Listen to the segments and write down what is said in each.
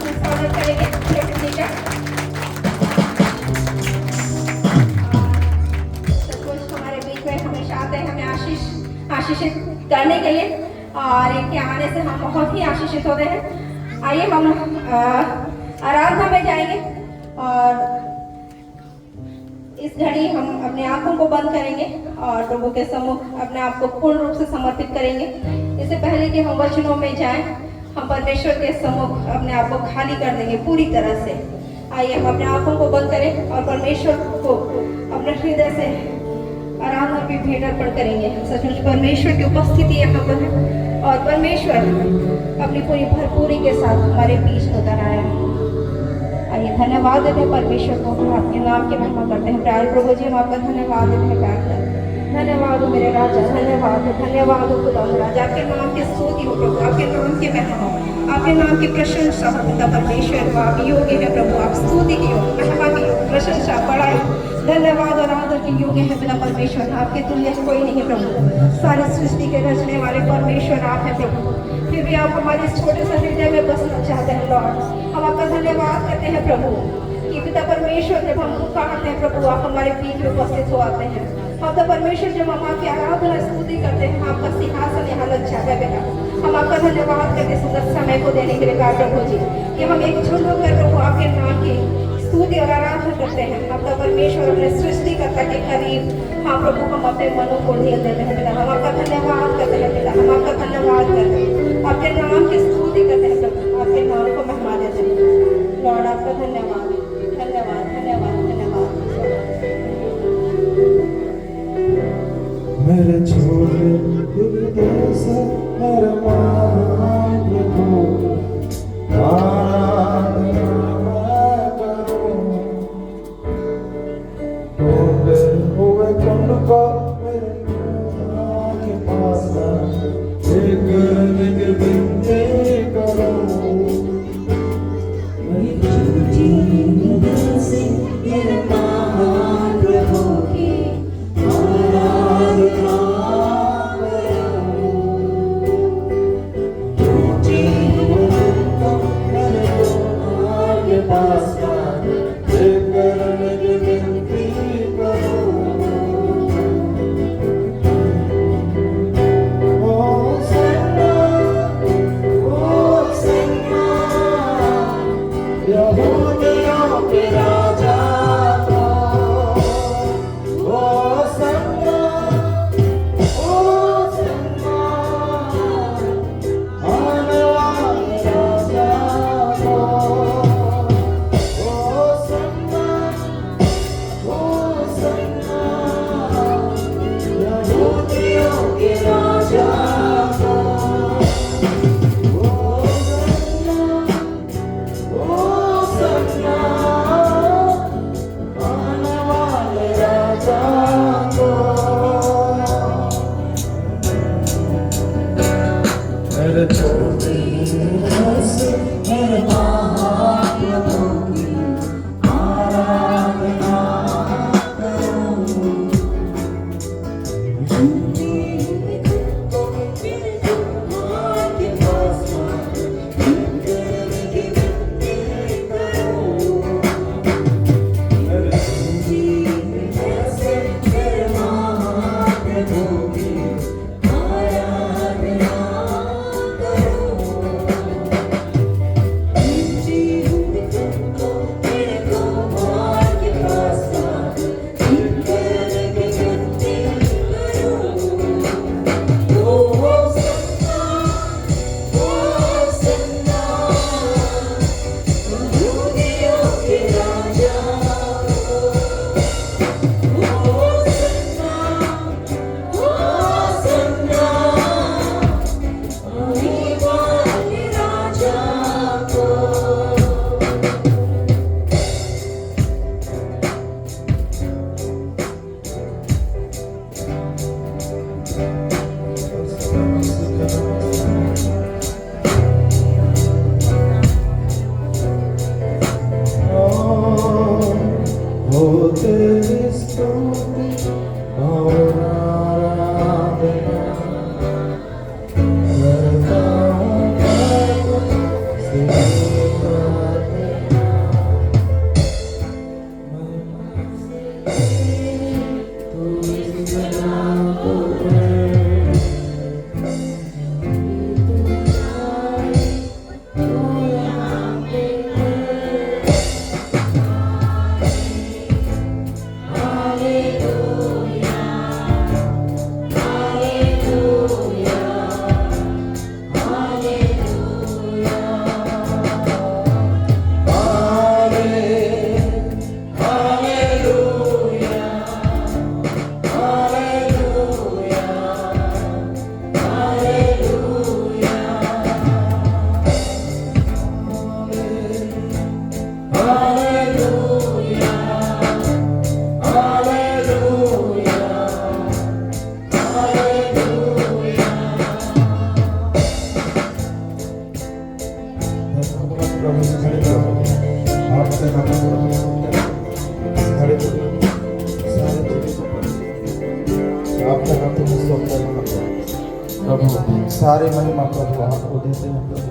स्वागत करेंगे प्रकृति का। सचमुच हमारे बीच में हमेशा आते हैं हमें आशीषित करने के लिए, और इनके आने से हम बहुत ही आशीषित होते हैं। आइए हम आराधना में जाएंगे और इस घड़ी हम अपने आंखों को बंद करेंगे और प्रभु के सम्मुख अपने आप को पूर्ण रूप से समर्पित करेंगे। इससे पहले कि हम वचनों में जाएं, हम परमेश्वर के सम्मुख अपने आप को खाली कर देंगे पूरी तरह से। आइए हम अपने आंखों को बंद करें और परमेश्वर को अपने हृदय से आराधना भी भेंट अर्पण करेंगे। सचमुच परमेश्वर की उपस्थिति यहाँ पर है और परमेश्वर अपनी पूरी भरपूरी के साथ हमारे बीच में उतर आया है। आइए धन्यवाद देते हैं परमेश्वर को, हम आपके नाम की महिमा करते हैं। प्यारे प्रभु जी, हम आपका धन्यवाद देते हैं। प्यार कर धन्यवाद हो मेरे राजा, धन्यवाद हो खुदा राजा। आपके नाम की स्तुति हो प्रभु, आपके नाम की महिमा हो, आपके नाम की प्रशंसा हो पिता परमेश्वर। आप योग्य है प्रभु, आप स्तुति की योग, महिमा की योग, प्रशंसा, बड़ाई, धन्यवाद और आदर के योग्य है पिता परमेश्वर। आपके तुल्य कोई नहीं है प्रभु। सारी सृष्टि के रचने वाले परमेश्वर आप है प्रभु। फिर भी आप हमारे इस छोटे से हृदय में बसना चाहते हैं लॉर्ड। हम आपका धन्यवाद करते हैं प्रभु कि पिता परमेश्वर जब हम पुकारते हैं प्रभु, आप हमारे बीच में उपस्थित हो आते हैं। पिता परमेश्वर जब हम आपकी आराधना स्तुति करते हैं, आपका सिंहासन यहाँ लग जाता है बेटा। हम आपका धन्यवाद करते सुंदर समय को देने के लिए प्रभु जी कि हम एक झुंड होकर प्रभु आपके नाम की स्तुति और आराधना करते हैं। आपका परमेश्वर अपने सृष्टिकर्ता के करीब हाँ प्रभु हम अपने मनों को ढेल देते हैं पिता। हम आपका धन्यवाद करते हैं पिता, हम आपका धन्यवाद करते हैं, आपके नाम की स्तुति करते हैं प्रभु, आपके नाम को महिमा देते हैं लॉर्ड। आपका धन्यवाद धन्यवाद धन्यवाद धन्यवाद। मेरे छोटे हृदय से अरमान प्रभु आराधना मैं करूं। टूटे हुए कुंड को मेरे पिता के पास एक निग विनती करूं। मेरी छोटी हृदय से अरमान प्रभु की आराधना प्रभु खड़े करो आपका नाम प्रभु खड़े करो सारे आपका नाम तुम्हें सौंपता है प्रभु सारे महिमा प्रभु आपको देते हैं प्रभु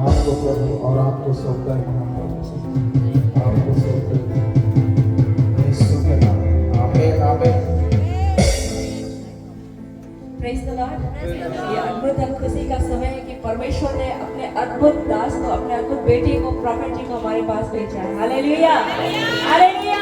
आपको प्रभु और आपको सौंपता है प्रभु आपको सौंपते हैं यीशु के नाम आमीन आमीन प्रेज द लॉर्ड। ये अद्भुत और खुशी का समय है कि परमेश्वर ने अपने अद्भुत दास को, अपने अद्भुत बेटे को, प्रॉफेट जी को हमारे पास भेजा है। Hallelujah hallelujah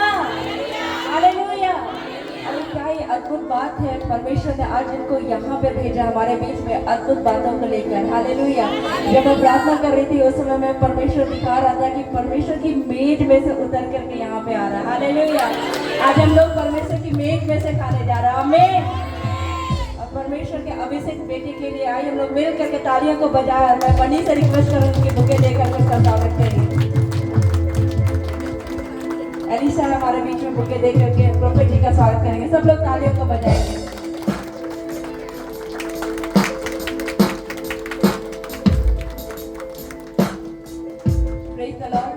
hallelujah. और क्या ये अद्भुत बात है, परमेश्वर ने आज इनको यहाँ पे भेजा हमारे बीच में अद्भुत बातों को लेकर। हालेलुया। जब मैं प्रार्थना कर रही थी उस समय मैं परमेश्वर दिखा रहा था कि परमेश्वर की मेज में से उतर करके यहाँ पे आ रहा है। हालेलुया। आज हम लोग परमेश्वर की मेज में से खाने जा रहे हैं। आमीन। परमेश्वर के अभिषेक बेटे के लिए आए हम लोग मिल करके तालियों को बजाए और मैं बनी से रिक्वेस्ट करूंगी कि बुके देकर उसका स्वागत करेंगे। एलिसा हमारे बीच में बुके दे करके प्रोफेट जी का स्वागत करेंगे। सब लोग तालियों को बजाएंगे। Praise the Lord.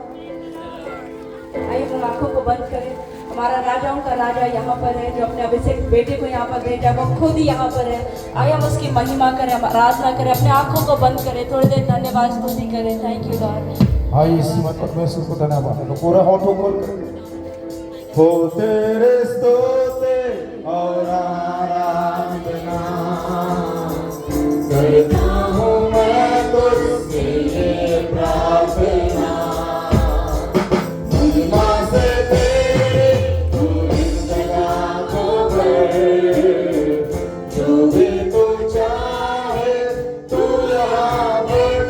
आइए हम आंखों को बंद करें। हमारा राजाओं का राजा यहाँ पर है, जो अपने अभिषेक बेटे को यहाँ पर भेजा, वो खुद ही यहाँ पर है। आइए हम उसकी महिमा करें, आराधना करें, अपने आंखों को बंद करें, थोड़ी देर धन्यवाद स्तुति करें। Thank you Lord. आइए इस समय परमेश्वर को धन्यवाद दो पूरा होठों खोल कर हो तेरे स्तोत्र और आराधना करता हूँ मैं तुझसे ये प्रार्थना महिमा से तेरी तू इस जगह को भर जो भी तू चाहे तू यहाँ पर कर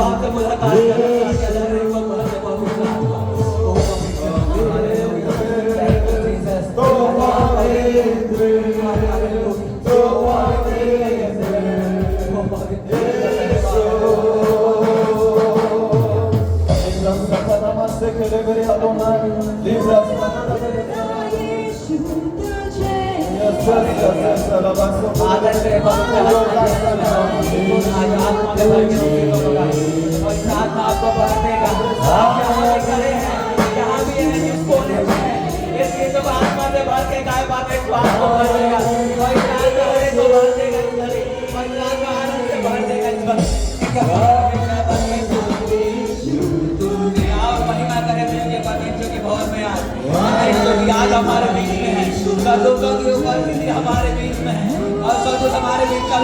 आपसे मुलाकात करना चाहते हैं, हर एक को भर दे पवित्र आत्मा। ओ पवित्र आत्मा, हालेलुया। Thank you Jesus. तो पवित्र, हालेलुया। तो आदर से पवित्र आत्मा के भर के पवित्र आत्मा आपको भर देगा। आप जहाँ भी खड़े हैं, जहाँ भी हैं, जिस कोने में हैं, इस गीत को आत्मा से भर के गाय बातें आपको भर देगा। पवित्र आत्मा हरे को भर देगा इस घड़ी, पवित्र आत्मा आनंद से भर देगा इस वक्त। आप महिमा करें देंगे परमेश्वर के भवन में आज, परमेश्वर की आज हमारे बीच में है, लोगों की उपस्थिति हमारे बीच में है और सब कुछ हमारे बीच का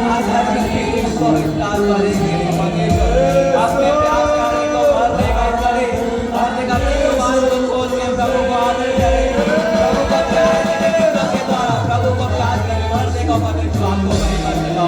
आज हर किसी को विस्तार करेंगे परमेश्वर अपने प्यार करने को भर देगा इस घड़ी, भर देगा अपने जुबान को खोल के प्रभु को आदर करें, प्रभु को प्यार देने के द्वारा प्रभु को प्यार करें, भर देगा परमेश्वर आपको महिमा देगा।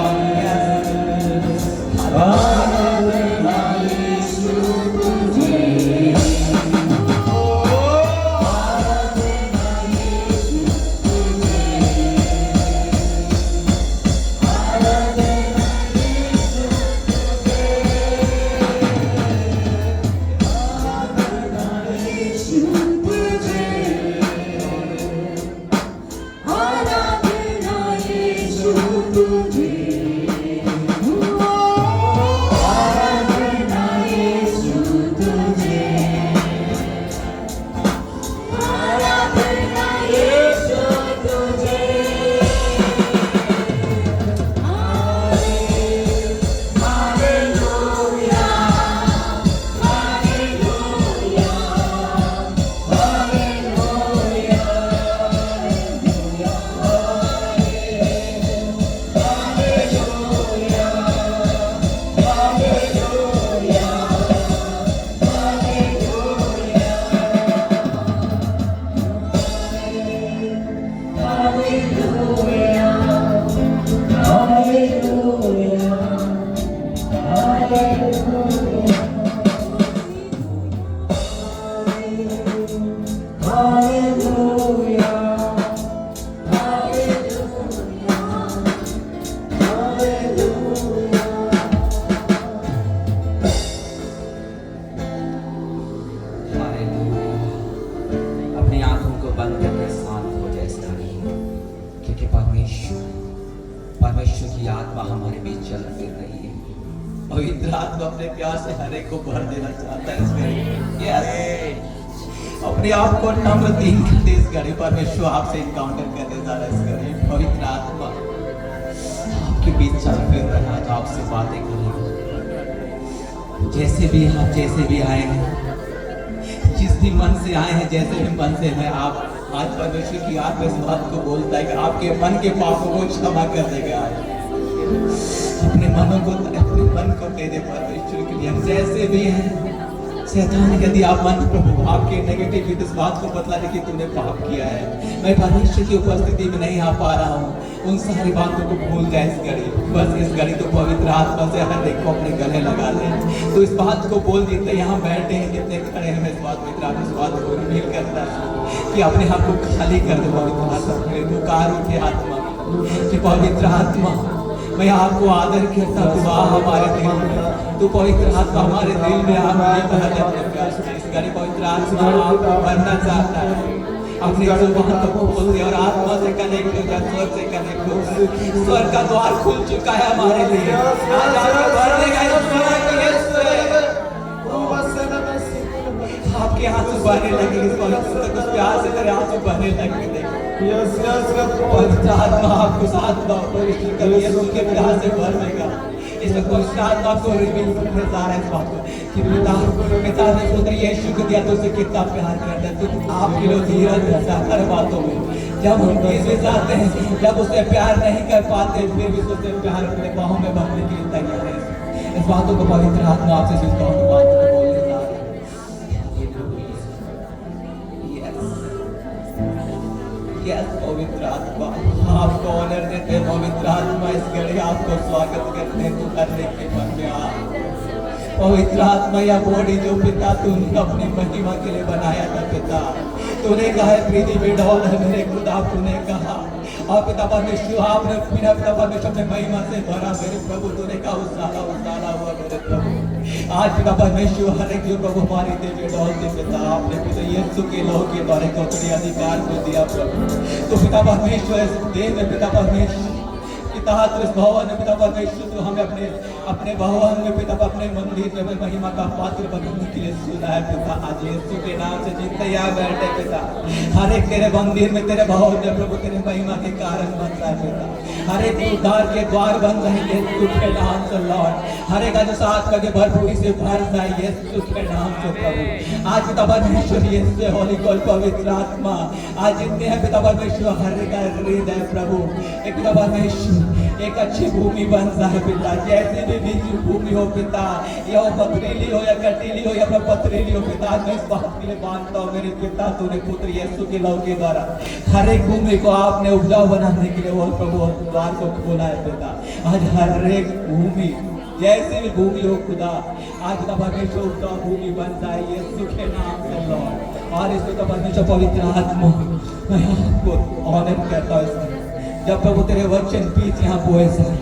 अपनी आंखों को बंद करके शांत हो जाए सारी, क्योंकि परमेश्वर की आत्मा हमारे बीच चल फिर रही है। पवित्र आत्मा अपने प्यार से हर एक को भर देना चाहता है इसमें। यस, अपने आप को नम्र दीन करते इस घड़ी परमेश्वर आपसे इनकाउंटर करने जा रहा है इस घड़ी। पवित्र आत्मा आपके बीच चल फिर रहा है, तो आपसे बातें करेगा। जैसे भी आए हैं, जिस भी मन से आए हैं, जैसे भी मन से है, आप आज परमेश्वर की आत्मा इस बात को बोलता है कि आपके मन के पापों को क्षमा कर देगा। अपने मन को दे दे परमेश्वर के लिए। हम जैसे भी हैं, शैतान यदि आप मन प्रभु आपके नेगेटिव इस बात को बतलाने कि तूने पाप किया है, मैं परमेश्वर की उपस्थिति में नहीं आ पा रहा हूँ, उन सारी बातों को भूल जाए इस घड़ी। बस इस घड़ी तो पवित्र आत्मा से हर एक को अपने गले लगा ले। तो इस बात को बोल देते, यहाँ बैठे हैं जितने खड़े हैं, मैं इस बात पवित्र आत्मा इस बात को रिवील करता है कि अपने आप को खाली कर दो पवित्र आत्मा। पुकार उठे आत्मा कि पवित्र आत्मा मैं आपको आदर करता हूँ, तू आ हमारे दिल में, तू पवित्र आत्मा हमारे दिल में इस घड़ी पवित्र आत्मा आपको भरना चाहता है। अपनी जुबान को खोल दे और आत्मा से कनेक्ट हो जा, स्वर्ग से कनेक्ट हो। स्वर्ग का द्वार खुल चुका है हमारे लिए। आज आपको भर देगा इस स्वर्ग के आपके आंसू बहने लगे, इस पवित्र उस प्यार से तेरे आंसू बहने लगे। पवित्र आत्मा आपको साथ यीशु के प्यार से भर देगा। इस पवित्र आत्मा को रिवील करने जा रहा है इस बात को कि पिता ने पुत्र यीशु को दिया तो उसे कितना प्यार करता है। तो आप किलो धीरज रहता है हर बातों में। जब हम चीजें चाहते हैं, जब उससे प्यार नहीं कर पाते, फिर भी उससे प्यार अपने बाहों में भरने के लिए तैयार है। इस बातों को पवित्र आत्मा आपसे सुनता हूँ, बातों को बोलने जा रहा है। यस पवित्र आत्मा आपको ऑनर देते हैं। पवित्र आत्मा इस घड़ी आपको स्वागत करते हैं, तू करने के मन में आ पवित्र आत्मा या बॉडी जो पिता तूने अपनी महिमा के लिए बनाया था पिता, तूने कहा है प्रीति में ढोल है मेरे खुदा, तूने कहा और पिता परमेश्वर आपने बिना पिता परमेश्वर अपने महिमा से भरा मेरे प्रभु, तूने कहा उजाला उजाला हुआ मेरे प्रभु। आज पिता परमेश्वर हर एक जो प्रभु हमारी देवी ढोलते पिता, आपने पिता यीशु के लोह के द्वारा कौतरी अधिकार को दिया प्रभु। तो पिता परमेश्वर इस दिन में पिता परमेश्वर पिता इस भवन में पिता परमेश्वर तो हमें अपने भवन में पिता अपने मंदिर में महिमा का पात्र बनने के लिए सुना है पिता। आज यीशु के नाम से जितने यहाँ बैठे पिता, हर एक तेरे मंदिर में तेरे भवन में प्रभु तेरे महिमा के कारण बन रहा है पिता। हर एक उद्धार के द्वार बन रहे हैं यीशु के नाम से लॉर्ड। हर एक आज साथ का भरपूरी से भर जाए यीशु के नाम से प्रभु। आज पिता परमेश्वर यीशु होली गॉड पवित्र आत्मा आज जितने हैं पिता परमेश्वर हर एक हृदय प्रभु एक पिता परमेश्वर एक अच्छी भूमि बन जाए पिता। जैसे भी बीज भूमि हो पिता, या वो पथरीली हो या कटीली हो या फिर पथरीली हो पिता, मैं इस बात के लिए मानता हूँ मेरे पिता तूने पुत्र यीशु के लहू के द्वारा हर एक भूमि को आपने उपजाऊ बनाने के लिए वो प्रभु द्वार को खोला है पिता। आज हर एक भूमि जैसे भी भूमि हो खुदा, आज का परमेश्वर उपजाऊ भूमि बन जाए यीशु के नाम से लॉर्ड। और इसको तो परमेश्वर पवित्र आत्मा मैं आपको ऑनर करता हूँ जब प्रभु तेरे वचन बीज यहाँ बोए जाए,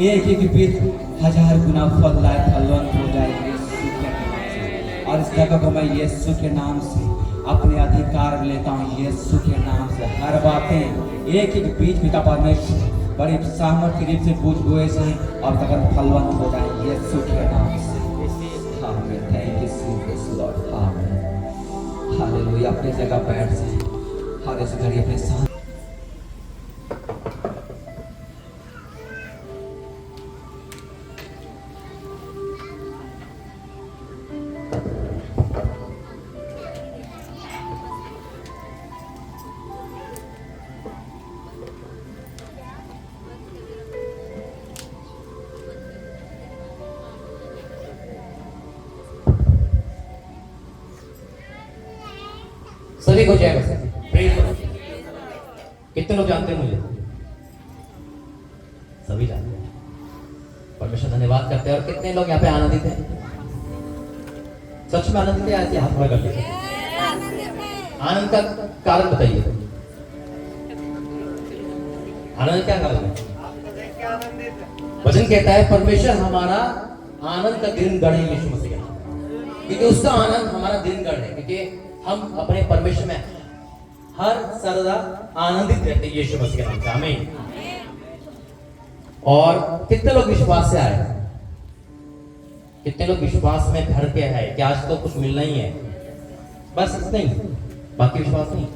एक एक बीज 1000 गुना फल लाए फलवंत हो जाए यीशु के नाम से। और इस जगह को मैं यीशु के नाम से अपने अधिकार लेता हूँ यीशु के नाम से। हर बातें एक एक बीज पिता परमेश्वर बड़ी सामर्थ्य रूप से पूछ बोए जाए और तक फलवंत हो जाए यीशु के नाम से। आमीन। Thank you Jesus Lord. आमीन। हालेलुया। अपनी जगह बैठ जाए और इस घड़ी अपने साथ सभी को जय मसीह। Praise Lord. कितने लोग जानते हैं मुझे? सभी जानते हैं। परमेश्वर धन्यवाद करते हैं। और कितने लोग यहाँ पे आनंदित हैं? सच में आनंदित है? ऐसे हाथ खड़ा कर लीजिए। आनंद का कारण बताइए। आनंद क्या कारण है? वचन कहता है परमेश्वर हमारा आनंद का दिन गढ़ है यीशु मसीह का, क्योंकि उसका आनंद हमारा दिन गढ़ है, क्योंकि हम अपने परमेश्वर में हर सर्वदा आनंदित रहते हैं यीशु मसीह के नाम से। आमीन। और कितने लोग विश्वास से आए? कितने लोग विश्वास में भर के आए कि आज तो कुछ मिलना ही है, बस इतना ही, बाकी विश्वास नहीं?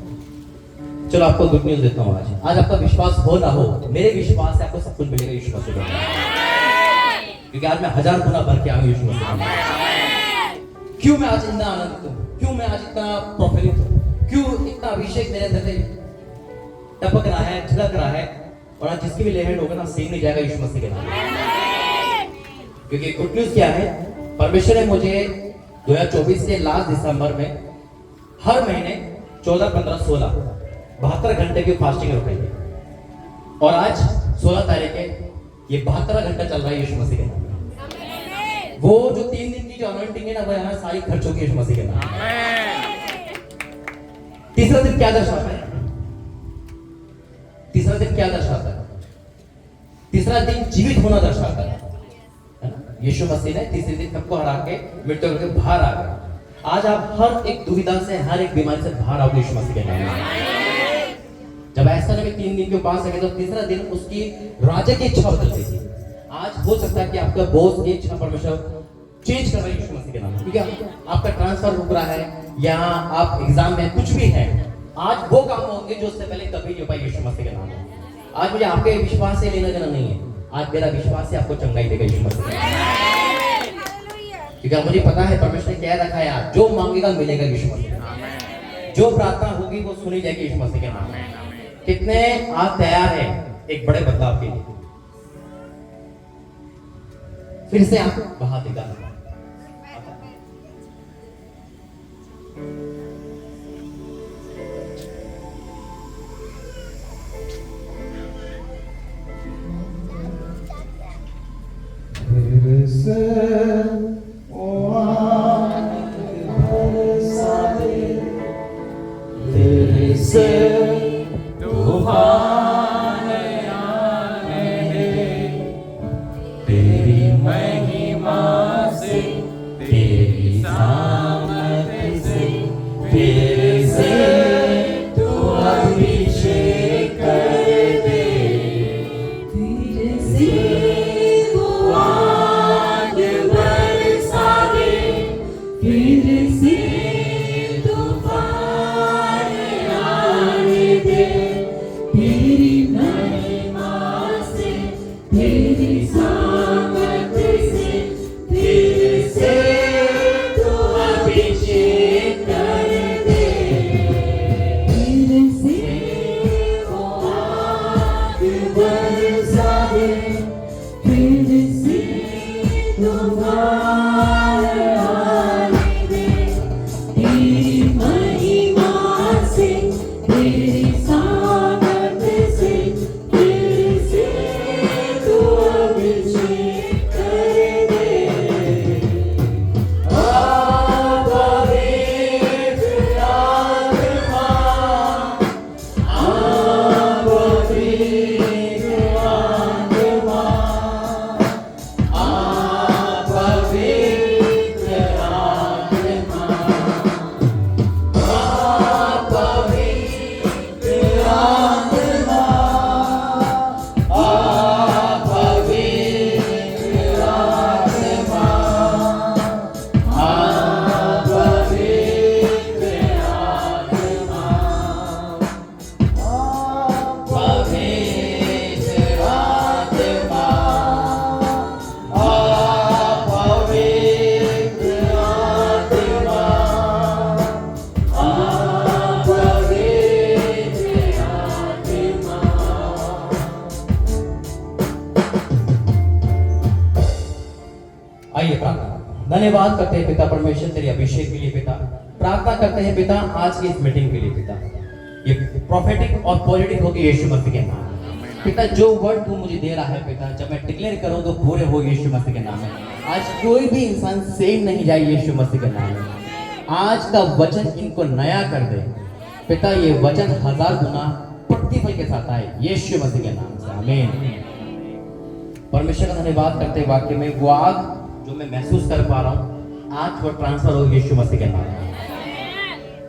चलो आपको गुड न्यूज देता हूँ। आज आपका विश्वास हो ना हो, मेरे विश्वास से आपको सब कुछ मिलेगा यीशु मसीह के नाम से। क्योंकि आज मैं 1000 गुना भर के आऊँ यीशु मसीह के नाम से। क्यों मैं आज इतना आनंदित हूँ? क्यों मैं आज इतना प्रफुल्लित हूँ? क्यों इतना अभिषेक मेरे अंदर टपक रहा है, झलक रहा है? और आज जिसकी भी लेहर होगा ना, सेम नहीं जाएगा यीशु मसीह के नाम। क्योंकि गुड न्यूज क्या है, परमेश्वर ने मुझे 2024 के लास्ट दिसंबर में हर महीने 14, 15, 16 72 घंटे की फास्टिंग रखाई है। और आज 16 तारीख है, ये 72 घंटा चल रहा है यीशु मसीह के नाम। वो जो 3 दिन की जो अनॉइंटिंग है ना, वो यहाँ सारी खर्च होगी यीशु मसीह के नाम। तीसरा दिन क्या दर्शाता है? तीसरा दिन क्या दर्शाता है? तीसरा दिन जीवित होना दर्शाता है ना? यीशु मसीह ने तीसरे दिन सबको हरा के मृत्यु करके बाहर आ गए। आज आप हर एक दुविधा से, हर एक बीमारी से बाहर आओगे यीशु मसीह के नाम। जब ऐसा नहीं 3 दिन के उपास है तो तीसरा दिन उसकी राजा की इच्छा बदलती थी। आज हो सकता है कि आपका बॉस की इच्छा परमेश्वर चेंज कर रहा है यीशु मसीह के नाम में, क्योंकि आपका ट्रांसफर रुक रहा है या आप एग्जाम में कुछ भी है, आज वो काम होंगे जो उससे पहले कभी नहीं हो पाए यीशु मसीह के नाम में। आज मुझे आपके विश्वास से लेना देना नहीं है, आज मेरा विश्वास है आपको चंगाई देगा यीशु मसीह के नाम। क्योंकि मुझे पता है परमेश्वर ने क्या रखा है, आज जो मांगेगा मिलेगा यीशु मसीह के नाम में। जो प्रार्थना होगी वो सुनी जाएगी यीशु मसीह के नाम में। कितने आप तैयार हैं एक बड़े बदलाव के लिए? फिर से आप बाहर दिखा फिर से धन्यवाद करते हैं पिता परमेश्वर तेरे अभिषेक के लिए पिता। प्रार्थना करते हैं पिता आज की इस मीटिंग के लिए पिता, ये प्रॉफिटिक और पॉजिटिव होगी यीशु मसीह के नाम में। पिता जो वर्ड तू मुझे दे रहा है पिता, जब मैं डिक्लेयर करूं तो पूरे हो यीशु मसीह के नाम में। आज कोई भी इंसान सेम नहीं जाए यीशु मसीह के नाम में। आज का वचन इनको नया कर दे पिता, ये वचन 1000 गुना प्रतिफल के साथ आए यीशु मसीह के नाम से, आमीन। परमेश्वर का धन्यवाद करते वाक्य में वो आग जो मैं महसूस कर पा रहा हूँ, आज वो ट्रांसफर हो यीशु मसीह के नाम में।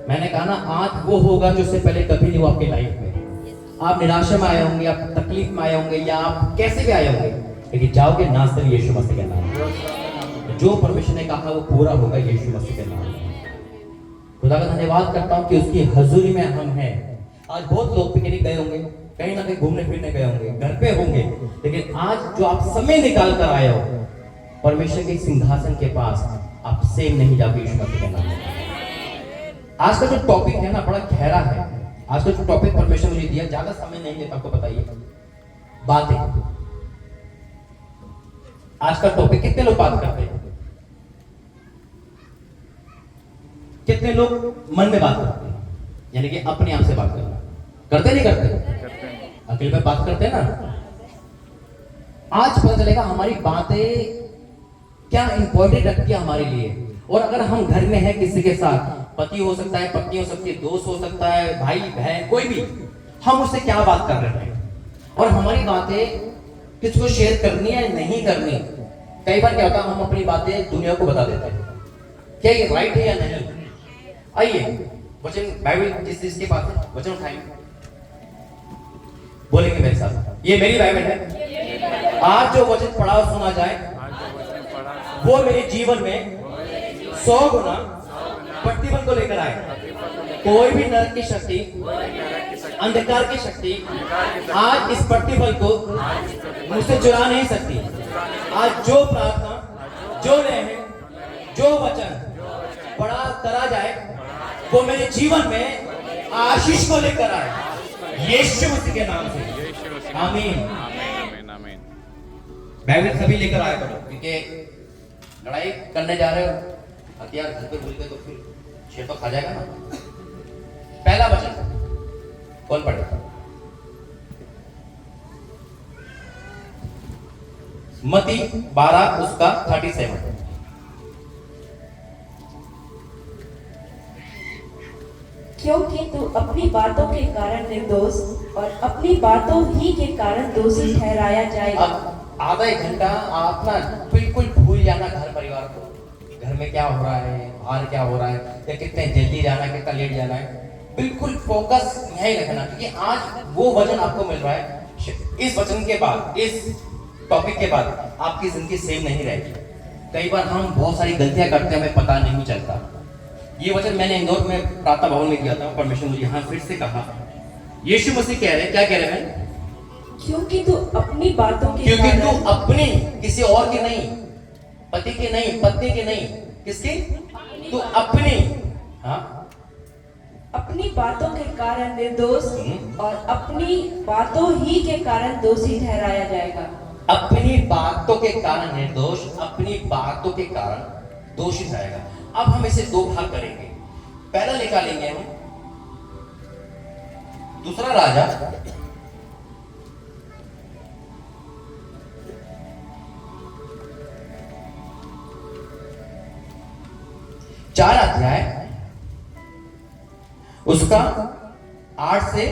मैंने कहा ना, आज वो होगा जो से पहले कभी नहीं हुआ आपकी लाइफ में। आप निराशा में आए होंगे, आप तकलीफ में आए होंगे, या आप कैसे भी आए होंगे, लेकिन जाओगे नाचते हुए यीशु मसीह के नाम में। जो परमेश्वर ने कहा वो पूरा होगा यीशु मसीह के नाम में। खुदा का धन्यवाद करता हूँ कि उसकी हजूरी में हम हैं। आज बहुत लोग पिकनिक गए होंगे, कहीं ना कहीं घूमने फिरने गए होंगे, घर पे होंगे, लेकिन आज जो आप समय निकाल कर आए हो परमेश्वर के सिंहासन के पास, आप सेम नहीं जाओगे यीशु मसीह के नाम में। आज का जो टॉपिक है ना, बड़ा गहरा है। आज का जो टॉपिक परमेश्वर मुझे दिया, ज्यादा समय नहीं लेता, आपको बताइए बातें। आज का टॉपिक, कितने लोग बात करते हैं? कितने लोग मन में बात करते हैं, यानी कि अपने आप से बात करना करते नहीं करते? अकेले में बात करते हैं ना। आज पता चलेगा हमारी बातें क्या इंपॉर्टेंट रखती है हमारे लिए। और अगर हम घर में हैं किसी के साथ, पति हो सकता है, पत्नी हो सकती है, दोस्त हो सकता है, भाई बहन, कोई भी, हम उससे क्या बात कर रहे हैं और हमारी बातें किसको शेयर करनी है नहीं करनी। कई बार क्या होता है, हम अपनी बातें दुनिया को बता देते हैं, क्या ये राइट है या नहीं। आइए वचन, बाइबल जिस चीज के पास है वचन उठाएंगे, बोलेंगे मेरे साथ, ये मेरी बाइबल है। आज जो वचन पढ़ा और सुना जाए वो मेरे जीवन में 100 गुना प्रतिफल को लेकर आए। कोई भी नरक की शक्ति, अंधकार की शक्ति आज इस प्रतिफल को मुझसे चुरा नहीं सकती। आज जो प्रार्थना, जो नेह, जो वचन पढ़ा करा जाए वो मेरे जीवन में आशीष को लेकर आए यीशु मसीह के नाम से, आमीन। बाइबल सभी लेकर आया करो, क्योंकि लड़ाई करने जा रहे हो, हथियार घर पे भूल गए तो फिर शेर तो खा जाएगा ना। पहला वचन कौन पढ़ेगा? मत्ती 12 उसका 37। क्योंकि तू अपनी बातों के कारण निर्दोष और अपनी बातों ही के कारण दोषी ठहराया जाएगा। अब आधा एक घंटा आप ना बिल्कुल भूल जाना घर परिवार को, घर में क्या हो रहा है, बाहर क्या हो रहा है, या कितने जल्दी जाना है, कितना लेट जाना है। बिल्कुल फोकस यही रखना, क्योंकि आज वो वचन आपको मिल रहा है। इस वचन के बाद, इस टॉपिक के बाद आपकी जिंदगी सेम नहीं रहेगी। कई बार हम बहुत सारी गलतियां करते हैं, हमें पता नहीं चलता। ये वचन मैंने इंदौर में प्रार्थना भवन में दिया था, परमेश्वर मुझे यहाँ फिर से कहा। यीशु मसीह कह रहे हैं, क्या कह रहे हैं? क्योंकि तू अपनी बातों के क्योंकि कारण, तू अपनी, किसी और की नहीं, पति की नहीं, पत्नी की नहीं, किसकी? तू अपनी, हाँ, अपनी बातों के कारण निर्दोष और अपनी बातों ही के कारण दोषी ठहराया जाएगा। अपनी बातों के कारण निर्दोष, अपनी बातों के कारण दोषी ठहराएगा। अब हम इसे दो भाग करेंगे। पहला निकालेंगे हम दूसरा राजा 4 अध्याय उसका 8 से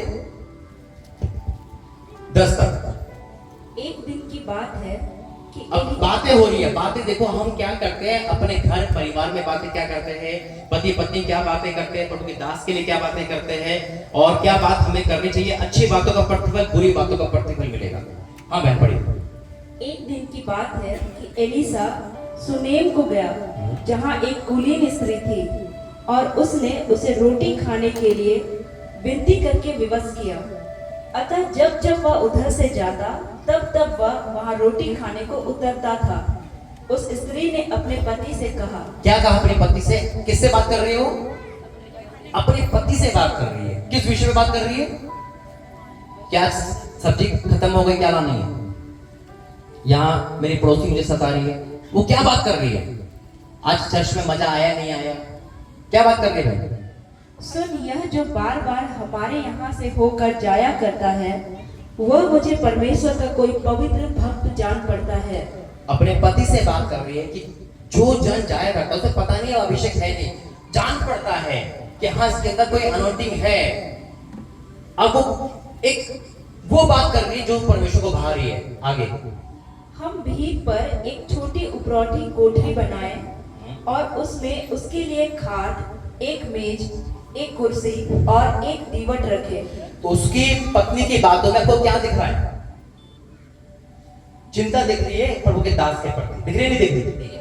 10 तक। एक दिन की बात है कि अब बातें हो रही है, बातें देखो हम क्या करते हैं अपने घर परिवार में, बातें क्या करते हैं, पति पत्नी क्या बातें करते हैं, प्रभु के दास के लिए क्या बातें करते हैं, और क्या बात हमें करनी चाहिए। अच्छी बातों का प्रतिफल, बुरी बातों का प्रतिफल मिलेगा। हाँ बहन पढ़ी। एक दिन की बात है कि एलिसा सुनेम को गया, जहाँ एक कुलीन स्त्री थी, और उसने उसे रोटी खाने के लिए विनती करके विवश किया। अतः जब जब वह उधर से जाता तब तब वह वहाँ रोटी खाने को उतरता था। उस स्त्री ने अपने पति से कहा। क्या कहा अपने पति से? किससे बात कर रही हो? अपने पति से बात कर रही है। किस विषय में बात कर रही है? क्या सब्जी खत्म हो गई, क्या लानी है? यहाँ मेरी पड़ोसी मुझे सता रही है, वो क्या बात कर रही है? आज चर्च में मजा आया नहीं आया? क्या बात कर रहे भाई? सुन, यह जो बार बार हमारे यहाँ से होकर जाया करता है, वह मुझे परमेश्वर का कोई पवित्र भक्त जान पड़ता है। अपने पति से बात कर रही है कि जो जन जाया करता है उसे पता नहीं अभिषेक है नहीं, जान पड़ता है कि हाँ इसके अंदर कोई अनोटिंग है। अब वो बात कर रही है जो परमेश्वर को भा रही है। आगे हम भीत पर एक छोटी उपरौठी कोठरी बनाए और उसमें उसके लिए खाट, एक मेज, एक कुर्सी और एक दीवट रखे। तो उसकी पत्नी की बातों में आपको क्या दिख रहा है? चिंता दिख रही है प्रभु के दास के प्रति, दिख रही है नहीं दिख रही?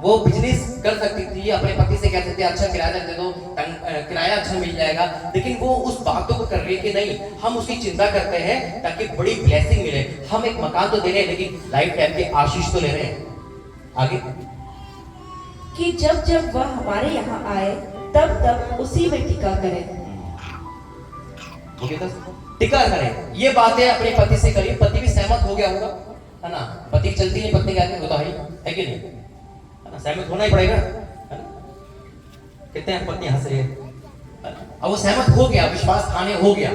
वो बिजनेस कर सकती थी, अपने पति से कह सकती अच्छा किराया दे दो, किराया अच्छा मिल जाएगा, लेकिन वो उस बातों को कर रही है कि नहीं, हम उसकी चिंता करते हैं ताकि बड़ी ब्लेसिंग मिले। हम एक मकान तो दे रहे हैं लेकिन लाइफ टाइम की आशीष तो ले रहे हैं। आगे कि जब जब वह हमारे यहाँ आए तब तब उसी में टिका करे। टिका करें, ये बातें अपने पति से करिए। पति भी सहमत हो गया होगा, है ना? पति की चलती नहीं, पत्नी कहती होता है कि नहीं, है ना? सहमत होना ही पड़ेगा, है ना? कितने हैं पत्नी हंस रही है? अब वो सहमत हो गया, विश्वास खाने हो गया,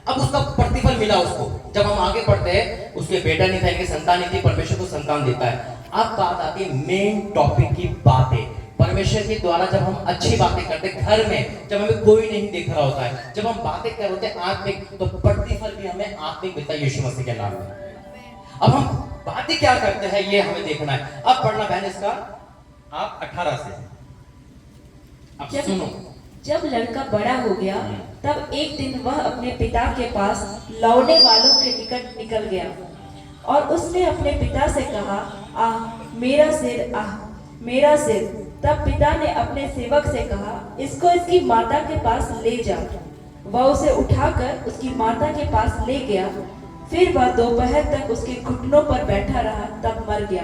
अब उसका प्रतिफल मिला उसको। जब हम आगे बढ़ते हैं, उसके बेटा नहीं था, इनकी संतान नहीं थी, परमेश्वर को संतान देता है। अब बात आती है मेन टॉपिक की बातें। परमेश्वर के द्वारा जब हम अच्छी बातें करते हैं घर में, जब हमें कोई नहीं देख रहा होता है, जब हम बातें कर रहे होते हैं आत्मिक, तो प्रतिफल भी हमें आत्मिक मिलता है यीशु मसीह के नाम में। अब हम बातें क्या करते हैं ये हमें देखना है। अब पढ़ना बहन इसका आप 18 से। अब सुनो, जब लड़का बड़ा हो गया तब एक दिन वह अपने पिता के पास लौटने वालों के निकट निकल गया और उसने अपने पिता से कहा, आह मेरा सिर, आह मेरा सिर। तब पिता ने अपने सेवक से कहा, इसको इसकी माता के पास ले जा। वह उसे उठाकर उसकी माता के पास ले गया। फिर वह दोपहर तक उसके घुटनों पर बैठा रहा, तब मर गया।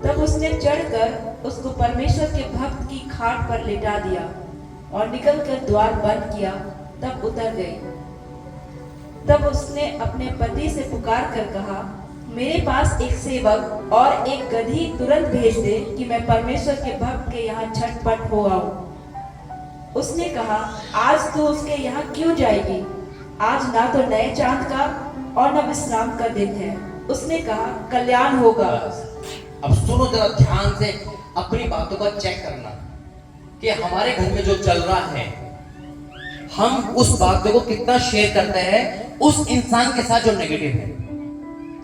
तब उसने चढ़कर उसको परमेश्वर के भक्त की खाट पर लिटा दिया और निकलकर द्वार बंद किया, तब उतर गई। तब उसने अपने पति से पुकार कर कहा, मेरे पास एक सेवक और एक गधी तुरंत भेज दे कि मैं परमेश्वर के भक्त के यहाँ झटपट हो आऊं। उसने कहा, आज तू उसके यहाँ क्यों जाएगी? आज ना तो नए चांद का और न विश्राम का दिन है। उसने कहा, कल्याण होगा। अब सुनो जरा ध्यान से, अपनी बातों का चेक करना कि हमारे घर में जो चल रहा है, हम उस बातों को कितना शेयर करते हैं उस इंसान के साथ जो नेगेटिव है,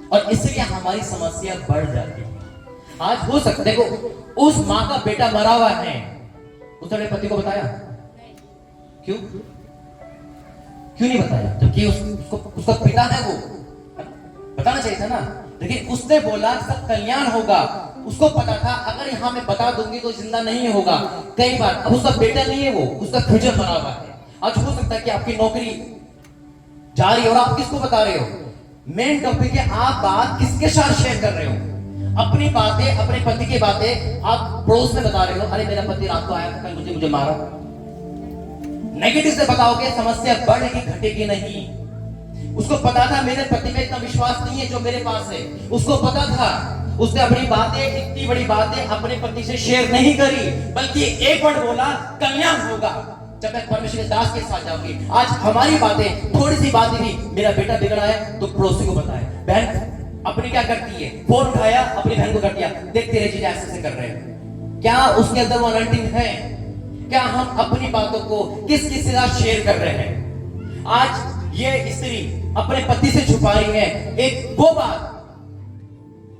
और इसलिए हमारी समस्या बढ़ जाती है। आज हो सकता है देखो, उस माँ का बेटा मरा हुआ है, उसने अपने पति को बताया? क्यों नहीं बताया? जबकि उसका पिता है, वो बताना चाहिए था ना। लेकिन उसने बोला सब कल्याण होगा। उसको पता था अगर यहाँ मैं बता दूंगी तो जिंदा नहीं होगा। कई बार अब उसका बेटा नहीं है, वो उसका फ्यूचर बना हुआ है। आज हो सकता है कि आपकी नौकरी जा रही है और आप किसको बता रहे हो? मेन टॉपिक है, आप बात किसके साथ शेयर कर रहे हो? अपनी बातें, अपने पति की बातें आप पड़ोस में बता रहे हो, अरे मेरा पति रात को आया था, कल मुझे मारा। नेगेटिव से बताओगे समस्या बढ़ेगी घटेगी नहीं। उसको पता था मेरे पति में इतना विश्वास नहीं है जो मेरे पास है। उसको पता था, उसने अपनी बातें, इतनी बड़ी बातें अपने पति से शेयर नहीं करी, बल्कि एक वर्ड बोला, कल्याण होगा जब मैं परमेश्वर के दास के साथ जाऊंगी। आज हमारी बातें, थोड़ी सी बातें भी, मेरा बेटा बिगड़ा है तो पड़ोसी को बताए। बहन अपनी क्या करती है, फोन उठाया अपनी बहन को कर दिया, देख तेरे जीजा ऐसे कर रहे हैं, क्या उसके अंदर वो अनंटिंग है? क्या हम अपनी बातों को किस किस के साथ शेयर कर रहे हैं? आज ये स्त्री अपने पति से छुपा रही है एक वो बात,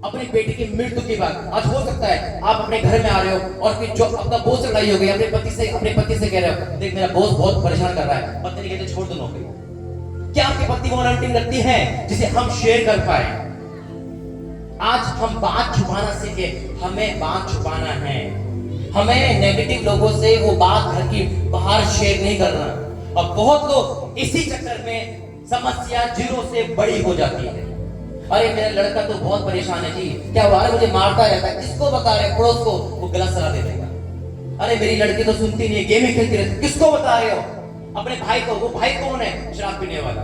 अपने बेटे की मृत्यु की बात। आज हो सकता है आप अपने घर में आ रहे हो और फिर जो अपना बॉस से लड़ाई हो गई, अपने पति से कह रहे हो, देख मेरा बॉस बहुत परेशान कर रहा है, पत्नी कहते छोड़ दो नौकरी। क्या आपकी पत्नी वो अनंटिंग करती है जिसे हम शेयर कर पाए? आज हम बात छुपाना सीखे, हमें बात छुपाना है। हमें नेगेटिव लोगों से वो बात घर की बाहर शेयर नहीं करना। और बहुत लोग इसी चक्कर में समस्या जीरो से बड़ी हो जाती है। अरे मेरा लड़का तो बहुत परेशान है जी, क्या बार मुझे मारता रहता है, किसको बता रहे? पड़ोस को, वो गलत सलाह दे देगा। अरे मेरी लड़की तो सुनती नहीं है, गेम ही खेलती रहती, किसको बता रहे हो? अपने भाई को। वो भाई कौन है? शराब पीने वाला।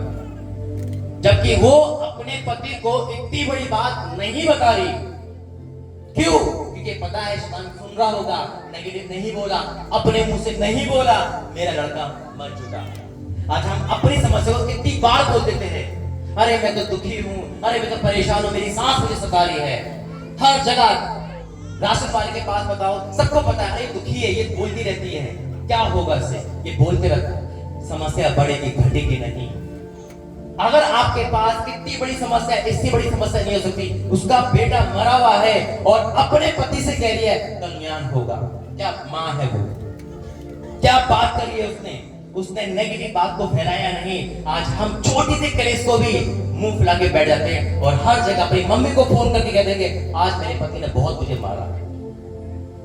जबकि वो अपने पति को इतनी बड़ी बात नहीं बता रही। क्यों? क्योंकि पता है शैतान सुन रहा होगा, नेगेटिव नहीं बोला, अपने मुंह से नहीं बोला, मेरा लड़का मर चुका। आज हम अपनी समस्या को कितनी बार बोल देते हैं, अरे मैं तो दुखी हूँ, अरे मैं तो परेशान हूँ, मेरी सांस मुझे सता रही है। हर जगह राशन वाले के पास बताओ, सबको पता है अरे दुखी है, ये बोलती रहती है, क्या होगा इससे, ये बोलते रहता है, समस्या बढ़ेगी घटेगी नहीं। अगर आपके पास कितनी बड़ी समस्या है, इससे बड़ी समस्या नहीं हो सकती, उसका बेटा मरा हुआ है और अपने पति से कह रही है कल्याण होगा। क्या माँ है वो, क्या बात करी है उसने नेगेटिव बात को फैलाया नहीं। आज हम छोटी सी कलेश को भी मुंह फुला के बैठ जाते हैं और हर जगह अपनी मम्मी को फोन करके कह देंगे आज मेरे पति ने बहुत मुझे मारा।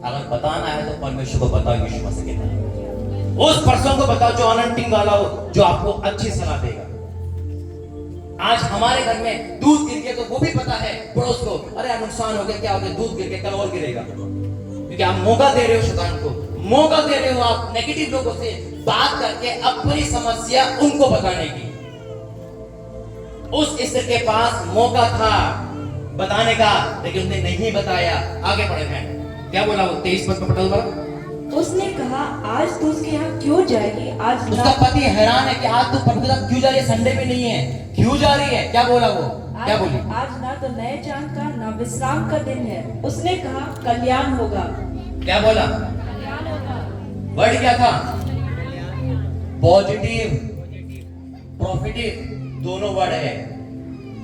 अगर बताना है तो परमेश्वर को बताओ, यीशु मसीह के नाम, उस पर्सन को बताओ जो अनंटिंग वाला हो, जो आपको अच्छी सलाह देगा। आज हमारे घर में दूध गिर गया तो वो भी पता है पड़ोस को, अरे नुकसान हो गया, क्या हो गया, दूध गिर गया, कल और गिरेगा, क्योंकि आप मौका दे रहे हो शैतान को, मौका दे रहे हो आप नेगेटिव लोगों से बात करके अपनी समस्या उनको बताने की। उस स्त्री के पास मौका था बताने का, लेकिन उसने नहीं बताया। आगे बढ़े हैं, क्या बोला वो 23 पद में पढ़ा दोबारा। उसने कहा आज तू उसके यहाँ क्यों जाएगी, आज उसका पति हैरान है कि आज तू पति के साथ क्यों जा रही है, संडे भी नहीं है, क्यों जा रही है, क्या बोला वो, क्या बोली? आज ना तो नए चांद का ना विश्राम का दिन है। उसने कहा कल्याण होगा। क्या बोला? वर्ड क्या था? पॉजिटिव प्रॉफिटिव दोनों वर्ड है।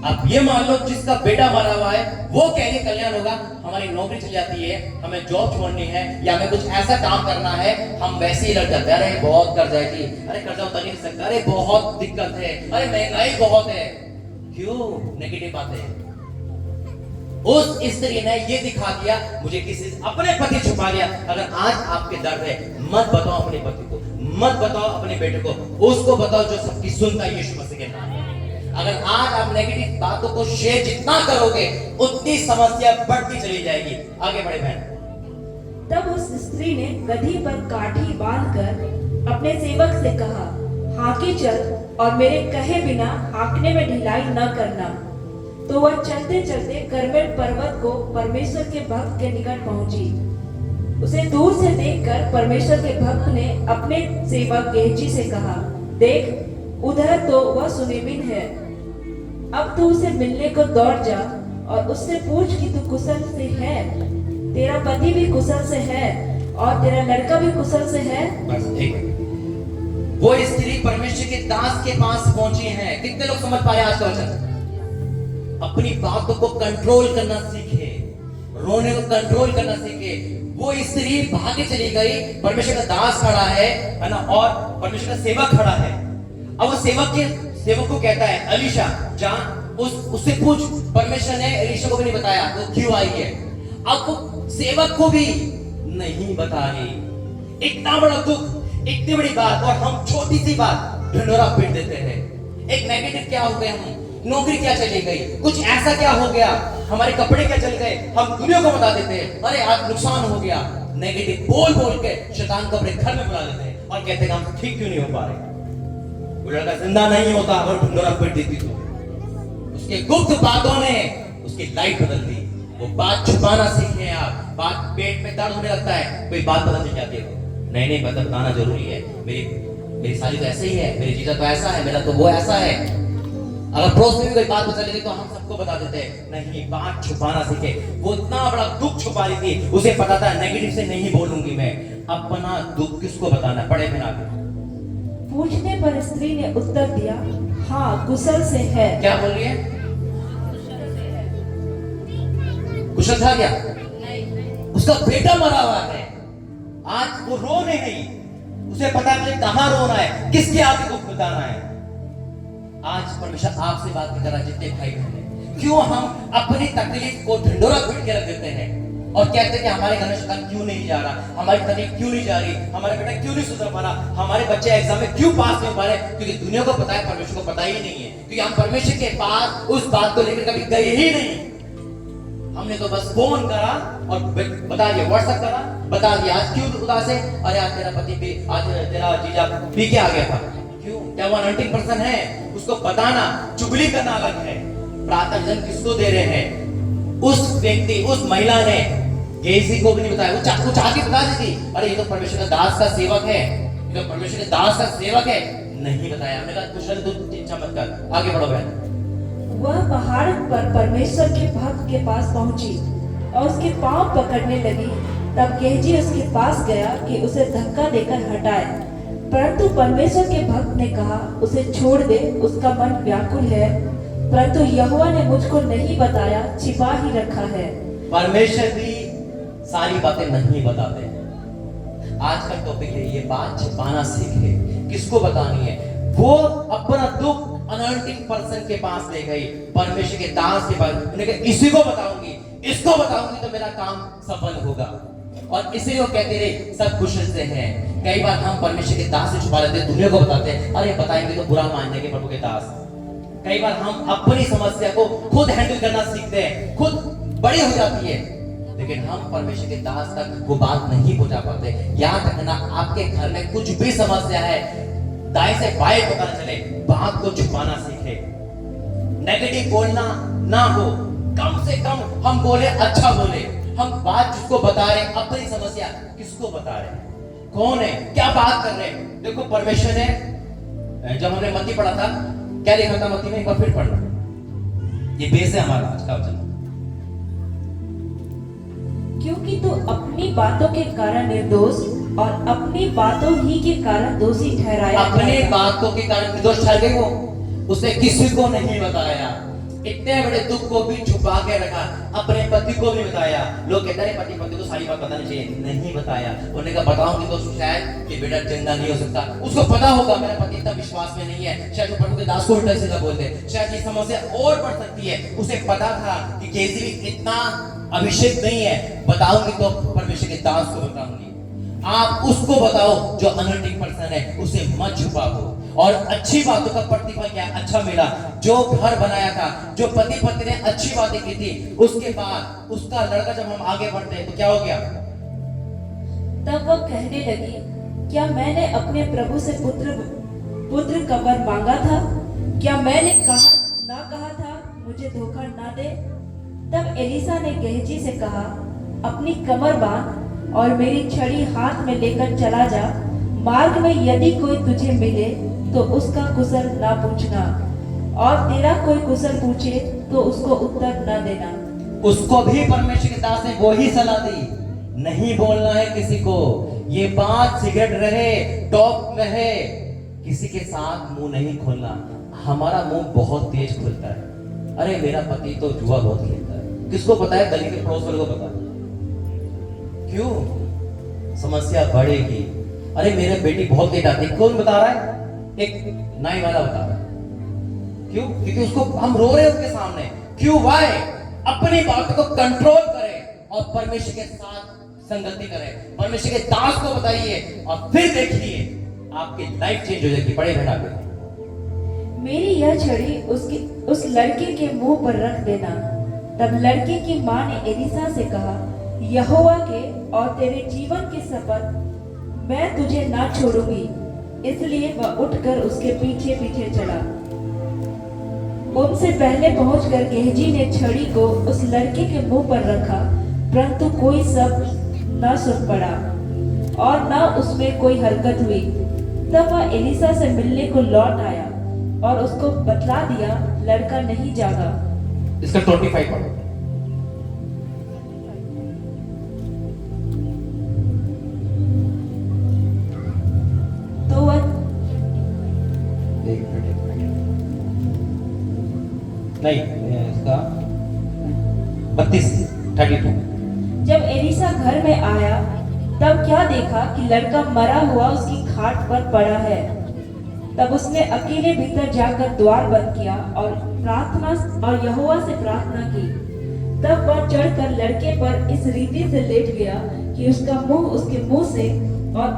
अब ये मान लो जिसका बेटा मरा हुआ है वो कह रही कल्याण होगा, हमारी नौकरी चली जाती है, हमें जॉब छोड़नी है या हमें कुछ ऐसा काम करना है, हम वैसे ही लड़ जाते हैं, अरे बहुत कर्जा है जी, अरे कर्जा उतर नहीं सकता, अरे बहुत दिक्कत है, अरे महंगाई बहुत है। क्यों नेगेटिव बातें? उस स्त्री ने ये दिखा दिया मुझे किसी अपने पति छुपा लिया। अगर आज आपके दर्द है मत बताओ अपने पति को, मत बताओ अपने बेटे को, उसको बताओ जो सबकी सुनता है, यीशु मसीह के नाम में। अगर आज आप नेगेटिव बातों को शेयर जितना करोगे उतनी समस्या बढ़ती चली जाएगी। आगे बढ़े बहन। तब उस स्त्री ने गधी पर काठी बांधकर अपने सेवक से कहा हाँके चल और मेरे कहे बिना हाँकने में ढिलाई न करना। तो वह चलते चलते करमेल पर्वत को परमेश्वर के भक्त के निकट पहुंची। उसे दूर से देखकर परमेश्वर के भक्त ने अपने सेवक गेहजी से कहा देख उधर तो वह सुनेमिन है, अब तू उसे मिलने को दौड़ जा और उससे पूछ कि तू कुशल से है, तेरा पति भी कुशल से है और तेरा लड़का भी कुशल से है। बस ठीक है। वो स्त्री परमेश्वर के दास के पास पहुंची है। कितने लोग समझ पा रहे हैं आज का वचन? अपनी बातों को कंट्रोल करना सीखे, रोने को कंट्रोल करना सीखे। वो स्त्री भागे चली गई, परमेश्वर का दास खड़ा है ना, और परमेश्वर का सेवक खड़ा है। अब वो सेवक को कहता है अलीशा जा उससे पूछ। परमेश्वर ने अलीशा को भी नहीं बताया वो क्यों आई है। अब वो सेवक को भी नहीं बता रही। इतना बड़ा दुख, इतनी बड़ी बात, और हम छोटी सी बात ढिंढोरा पीट देते हैं। एक नेगेटिव क्या हो गए, हम नौकरी क्या चली गई, कुछ ऐसा क्या हो गया, हमारे कपड़े क्या चल गए, हम दुनिया को बता देते हैं अरे आज नुकसान हो गया। नेगेटिव बोल बोल के शैतान को अपने घर में बुला लेते हैं और कहते हैं हम ठीक क्यों नहीं हो पा रहे। वो लड़का जिंदा नहीं होता अगर ढिंढोरा पीट देती तो। उसके गुप्त बातों ने उसकी लाइफ बदल दी। वो बात छुपाना सीखे आप। बात पेट में दर्द होने लगता है, कोई बात पता चल जाती है, नहीं बताना जरूरी है। मेरी साली तो ऐसे ही है, मेरी जीजा तो ऐसा है, मेरा तो वो ऐसा है। अगर पड़ोस में भी कोई बात पता चलेगी तो हम सबको बता देते हैं। नहीं, बात छुपाना सीखे। वो इतना बड़ा दुख छुपा रही थी, उसे पता था नेगेटिव से नहीं बोलूंगी मैं, अपना दुख किसको बताना। पढ़े फिर आगे। पूछने पर स्त्री ने उत्तर दिया हाँ कुशल से है। क्या बोल रही है? कुशल था क्या? उसका बेटा मरा हुआ है, आज वो रो नहीं, उसे पता है मुझे कहां रोना है, किसके आगे दुख बताना है। आज परमेश्वर आपसे बात कर रहा है जितने भाई बहन हैं। क्यों हम अपनी तकलीफ को ढिंढोरा पीट के रख देते हैं और कहते हैं कि हमारे घर में शैतान क्यों नहीं जा रहा, हमारी तकलीफ क्यों नहीं जा रही, हमारा बेटा क्यों नहीं सुधर पा रहा, हमारे बच्चे एग्जाम में क्यों पास नहीं हो पा रहे। क्योंकि दुनिया को पता है, परमेश्वर को पता ही नहीं है। क्योंकि हम परमेश्वर के पास उस बात को लेकर कभी गए ही नहीं। हमने तो बस फोन करा और बता दिया, व्हाट्सएप करा, बता दिया आज क्यों उदास है, अरे आज तेरा पति भी, आज तेरा जीजा पी के आ गया था। क्यों? क्या वो अनंटिंग पर्सन है? उसको बताना, चुगली करना अलग है। प्रार्थना जन किसको दे रहे हैं? उस व्यक्ति, उस महिला ने गेजी को भी नहीं बताया, वो चाकू चाह के बता दी थी, अरे ये तो परमेश्वर का दास का सेवक है, ये तो परमेश्वर के दास का सेवक है, नहीं बताया। हमने कहा कुशल तू चिंता मत कर, आगे बढ़ो बहन। वह पहाड़ पर परमेश्वर के भक्त के पास पहुंची और उसके पांव पकड़ने लगी। तब गेहजी उसके पास गया कि उसे धक्का देकर हटाए, परंतु परमेश्वर के भक्त ने कहा, उसे छोड़ दे, उसका मन व्याकुल है, परंतु यहोवा ने मुझको नहीं बताया, छिपा ही रखा है। परमेश्वर भी सारी बातें नहीं बताते। आज का टॉपिक है ये बात छिपाना सीखे। किसको बतानी है? वो अपना दुख अनॉइंटिंग पर्सन के पास ले गई, परमेश्वर के दास के पास। उन्होंने कहा इसी को बताऊंगी, इसको बताऊंगी तो मेरा काम सफल होगा। और इसीलिए वो कहते रहे सब कुशल से हैं। कई बार हम परमेश्वर के दास से छुपा लेते हैं, दुनिया को बताते हैं, अरे बताएंगे तो बुरा मान जाएंगे प्रभु के दास। कई बार हम अपनी समस्या को खुद हैंडल करना सीखते हैं, खुद बड़ी हो जाती है, लेकिन हम परमेश्वर के दास तक वो बात नहीं पहुंचा पाते। याद रखना, आपके घर में कुछ भी समस्या है, दाएं से बाएं पता न चले, बात को छुपाना सीखे। नेगेटिव बोलना ना हो, कम से कम हम बोले अच्छा बोले। हम बात जिसको बता रहे हैं, अपनी समस्या किसको बता रहे हैं, कौन है, क्या बात कर रहे हैं। देखो परमेश्वर ने, जब हमने मत्ती पढ़ा था, क्या लिखा था मत्ती में, एक बार फिर पढ़ना, ये बेस है हमारा आज का वचन। क्योंकि तू अपनी बातों के कारण निर्दोष और अपनी बातों ही के कारण दोषी ठहराया। अपने बातों के कारण निर्दोष ठहर गई वो, उसने किसी को नहीं बताया। इतने बड़े दुख को भी छुपा के रखा, अपने पति को भी बताया। लोग कहते हैं पति पति को सारी बात बतानी चाहिए, नहीं बताया। उन्होंने कहा बताऊंगी तो शायद कि बेटा जिंदा नहीं हो सकता। उसको पता होगा मेरा पति इतना विश्वास में नहीं है, शायद वो प्रभु के दास को उल्टा सीधा बोलते, शायद ये समस्या और बढ़ सकती है। उसे पता था कि केसी इतना अभिषेक नहीं है, बताऊंगी तो परमेश्वर के दास को बताऊंगी। आप उसको बताओ जो अनॉइंटिंग पर्सन है, उसे मत छुपाओ। और अच्छी बातों का प्रतिफल क्या अच्छा मिला। जो घर बनाया था, जो पति पत्नी ने अच्छी बातें की थी, उसके बाद उसका लड़का जब हम आगे बढ़ते हैं तो क्या हो गया? तब वह कहने लगी, क्या मैंने अपने प्रभु से पुत्र का वर मांगा था? क्या मैंने कहा था मुझे धोखा ना दे? तब एलिसा ने गेहजी से कहा, अपनी कमर बांध और मेरी छड़ी हाथ में लेकर चला जा। मार्ग में यदि कोई तुझे मिले तो उसका कुशल ना पूछना, और तेरा कोई कुशल पूछे तो उसको उत्तर न देना। उसको भी परमेश्वर के दास ने वो ही सलाह दी, नहीं बोलना है किसी को। ये बात सिगरेट रहे, टॉप रहे, किसी के साथ मुंह नहीं खोलना। हमारा मुंह बहुत तेज खुलता है, अरे मेरा पति तो जुआ बहुत खेलता है, किसको पता है? गली के पड़ोस वाले को पता। क्यों? समस्या बढ़ेगी। अरे मेरे बेटी बहुत लेट आती है, कौन बता रहा है? एक नाई वाला बता रहा है। क्यों? क्योंकि उसको हम रो रहे हैं उसके सामने। क्यों? वाई? अपनी बातों को कंट्रोल करें और परमेश्वर के साथ संगति करें, परमेश्वर के दास को बताइए और फिर देखिए आपकी लाइफ चेंज हो जाएगी। बड़े बहना पे मेरी यह छड़ी उस लड़के के मुंह पर रख देना। तब लड़के की मां ने एलिसा से कहा, यहोवा के और तेरे जीवन की शपथ, मैं तुझे ना छोड़ूंगी। इसलिए वह उठकर उसके पीछे पीछे चला। उनसे पहले पहुंचकर गेहजी ने छड़ी को उस लड़के के मुंह पर रखा, परंतु कोई शब्द न सुन पड़ा और न उसमें कोई हरकत हुई। तब वह एलिसा से मिलने को लौट आया और उसको बतला दिया, लड़का नहीं जागा। इसका 25 पढ़ो। तो वह नहीं, इसका 32 जब एलिसा घर में आया तब क्या देखा कि लड़का मरा हुआ उसकी खाट पर पड़ा है। तब उसने अकेले भीतर जाकर द्वार बंद किया और यहोवा से प्रार्थना की। तब वह चढ़कर लड़के पर इस रीति से लेट गया कि उसका मुंह उसके मुंह से और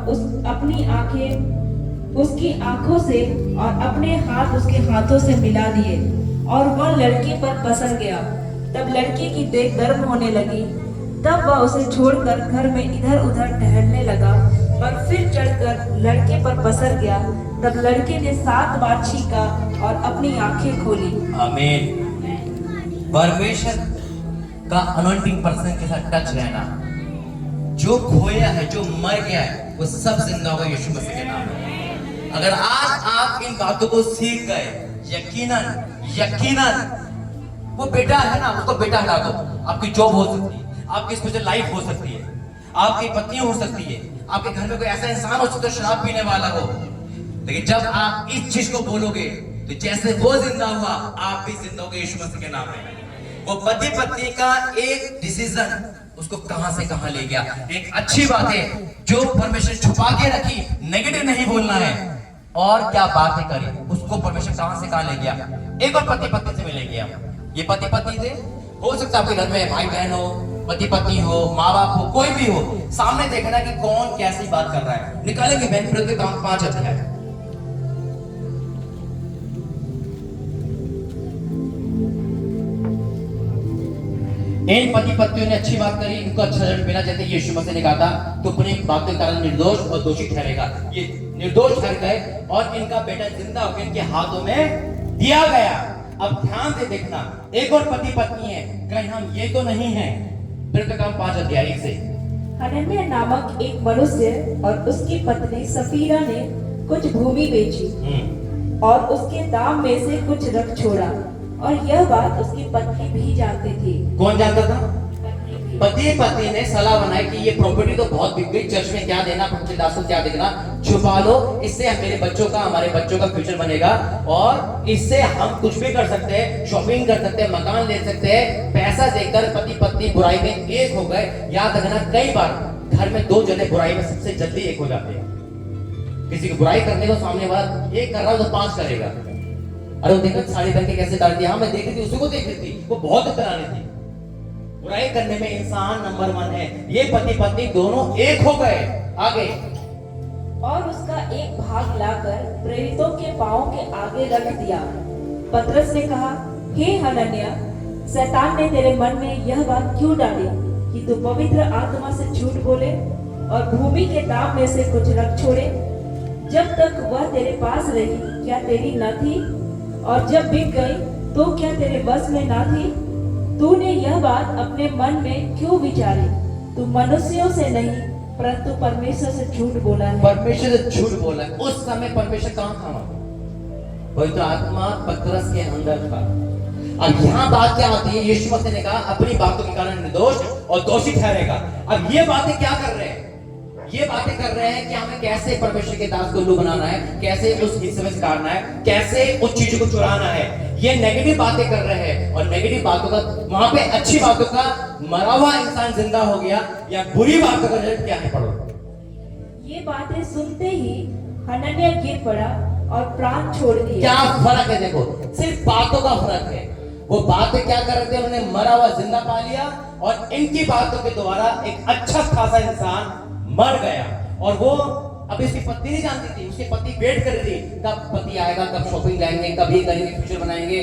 उसकी आंखों से और अपने हाथ उसके हाथों से मिला दिए और वह लड़के पर पसर गया। तब लड़के की देह गर्म होने लगी। तब वह उसे छोड़कर घर में इधर उधर टहलने लगा और फिर चढ़कर लड़के पर पसर गया। तब लड़के ने 7 बार छींका और अपनी आंखें खोली। आमीन। परमेश्वर का अनॉइंटिंग पर्सन के साथ टच रहना जो खोया है, जो मर गया है, वो सब जिंदा होगा यीशु मसीह के नाम में। अगर आज आप इन बातों को सीख गए, यकीनन वो बेटा है ना, उसको बेटा हटा दो। आपकी जॉब हो सकती है, आपकी स्पेशल लाइफ हो सकती है, आपकी पत्नी हो सकती है, आपके घर में कोई ऐसा इंसान हो सकता है शराब पीने वाला हो, लेकिन जब आप इस चीज को बोलोगे तो जैसे वो जिंदा हुआ, आप भी जिंदा होगे यीशु मसीह के नाम में। वो पति पत्नी का एक डिसीजन उसको कहां से कहां ले गया। एक अच्छी बात है जो परमेश्वर छुपा के रखी, नेगेटिव नहीं बोलना है, और क्या बातें करी उसको परमेश्वर कहां से कहां ले गया। एक और पति पत्नी से मिले गया। ये पति पत्नी से हो सकता है आपके घर में भाई बहन हो, पति पत्नी हो, माँ बाप हो, कोई भी हो, सामने देखना कि कौन कैसी बात कर रहा है। निकालेंगे बहन फिर के काम 5 अध्याय। इन पति पत्नियों ने अच्छी बात करी, इनको अच्छा रिजल्ट मिला, जैसे यीशु मसीह ने कहा था तो अपनी बातों के कारण निर्दोष और दोषी ठहरेगा। ये निर्दोष ठहर गए और इनका बेटा जिंदा होकर इनके हाथों में दिया गया। अब ध्यान से देखना, एक और पति पत्नी है, कहीं हम ये तो नहीं है। फिर तो काम 5 अध्याय से। हनन्याह नामक एक मनुष्य और उसकी पत्नी सफीरा ने कुछ भूमि बेची और उसके दाम में से कुछ रख छोड़ा, और यह बात उसकी पत्नी भी जानती थी। कौन जानता था? पति पत्नी ने सलाह बनाई कि ये प्रॉपर्टी तो बहुत बिक गई, चर्च में क्या देना, दास को क्या देना, छुपा लो, इससे मेरे बच्चों का, हमारे बच्चों का फ्यूचर बनेगा, और इससे हम कुछ भी कर सकते हैं, शॉपिंग कर सकते हैं, मकान ले सकते हैं। पैसा देकर पति पत्नी बुराई में एक हो गए। याद रखना, कई बार घर में 2 जने बुराई में सबसे जल्दी एक हो जाते हैं। किसी की बुराई करने को सामने वाला एक कर रहा हो तो 5 करेगा। अरे वो देखो साड़ी पहन के कैसे डालती है, हाँ मैं देख रही थी, उसी को देख रही थी, वो बहुत डरानी थी। बुराई करने में इंसान नंबर 1 है। ये पति पत्नी दोनों एक हो गए। आगे, और उसका एक भाग लाकर प्रेरितों के पांव के आगे रख दिया। पतरस ने कहा, हे हनन्याह, शैतान ने तेरे मन में यह बात क्यों डाली कि तू पवित्र आत्मा से झूठ बोले और भूमि के दाम में से कुछ रख छोड़े? जब तक वह तेरे पास रही क्या तेरी न थी, और जब बिक गई तो क्या तेरे बस में ना थी? तूने यह बात अपने मन में क्यों विचारी? तू मनुष्यों से नहीं परंतु परमेश्वर से झूठ बोला है। परमेश्वर से झूठ बोला है। उस समय परमेश्वर कहां था? पवित्र आत्मा पतरस के अंदर था। अब यहाँ बात क्या होती है? यीशु मसीह ने कहा अपनी बातों के कारण निर्दोष और दोषी ठहरेगा। अब ये बातें क्या कर रहे हैं? ये बातें कर रहे हैं कि हमें कैसे परमेश्वर के दास को उल्लू बनाना है, कैसे उस हिस्से में सुधारना है, कैसे उस चीज को चुराना है। ये नेगेटिव बातें कर रहे हैं, और नेगेटिव बातों का वहां पे अच्छी बातों का मरा हुआ इंसान जिंदा हो गया, या बुरी बातों का रिजल्ट क्या है? पढ़ो। ये बातें सुनते ही हनन्याह गिर पड़ा और प्राण छोड़ दिया। क्या फर्क है? देखो, सिर्फ बातों का फर्क है। वो बातें क्या कर रहे थे? उन्होंने मरा हुआ जिंदा पा लिया, और इनकी बातों के द्वारा एक अच्छा खासा इंसान मर गया। और वो अब इसकी पत्नी नहीं जानती थी, उसकी पत्नी वेट कर रही थी कब पति आएगा, कब शॉपिंग जाएंगे, कब ये करेंगे, फ्यूचर बनाएंगे।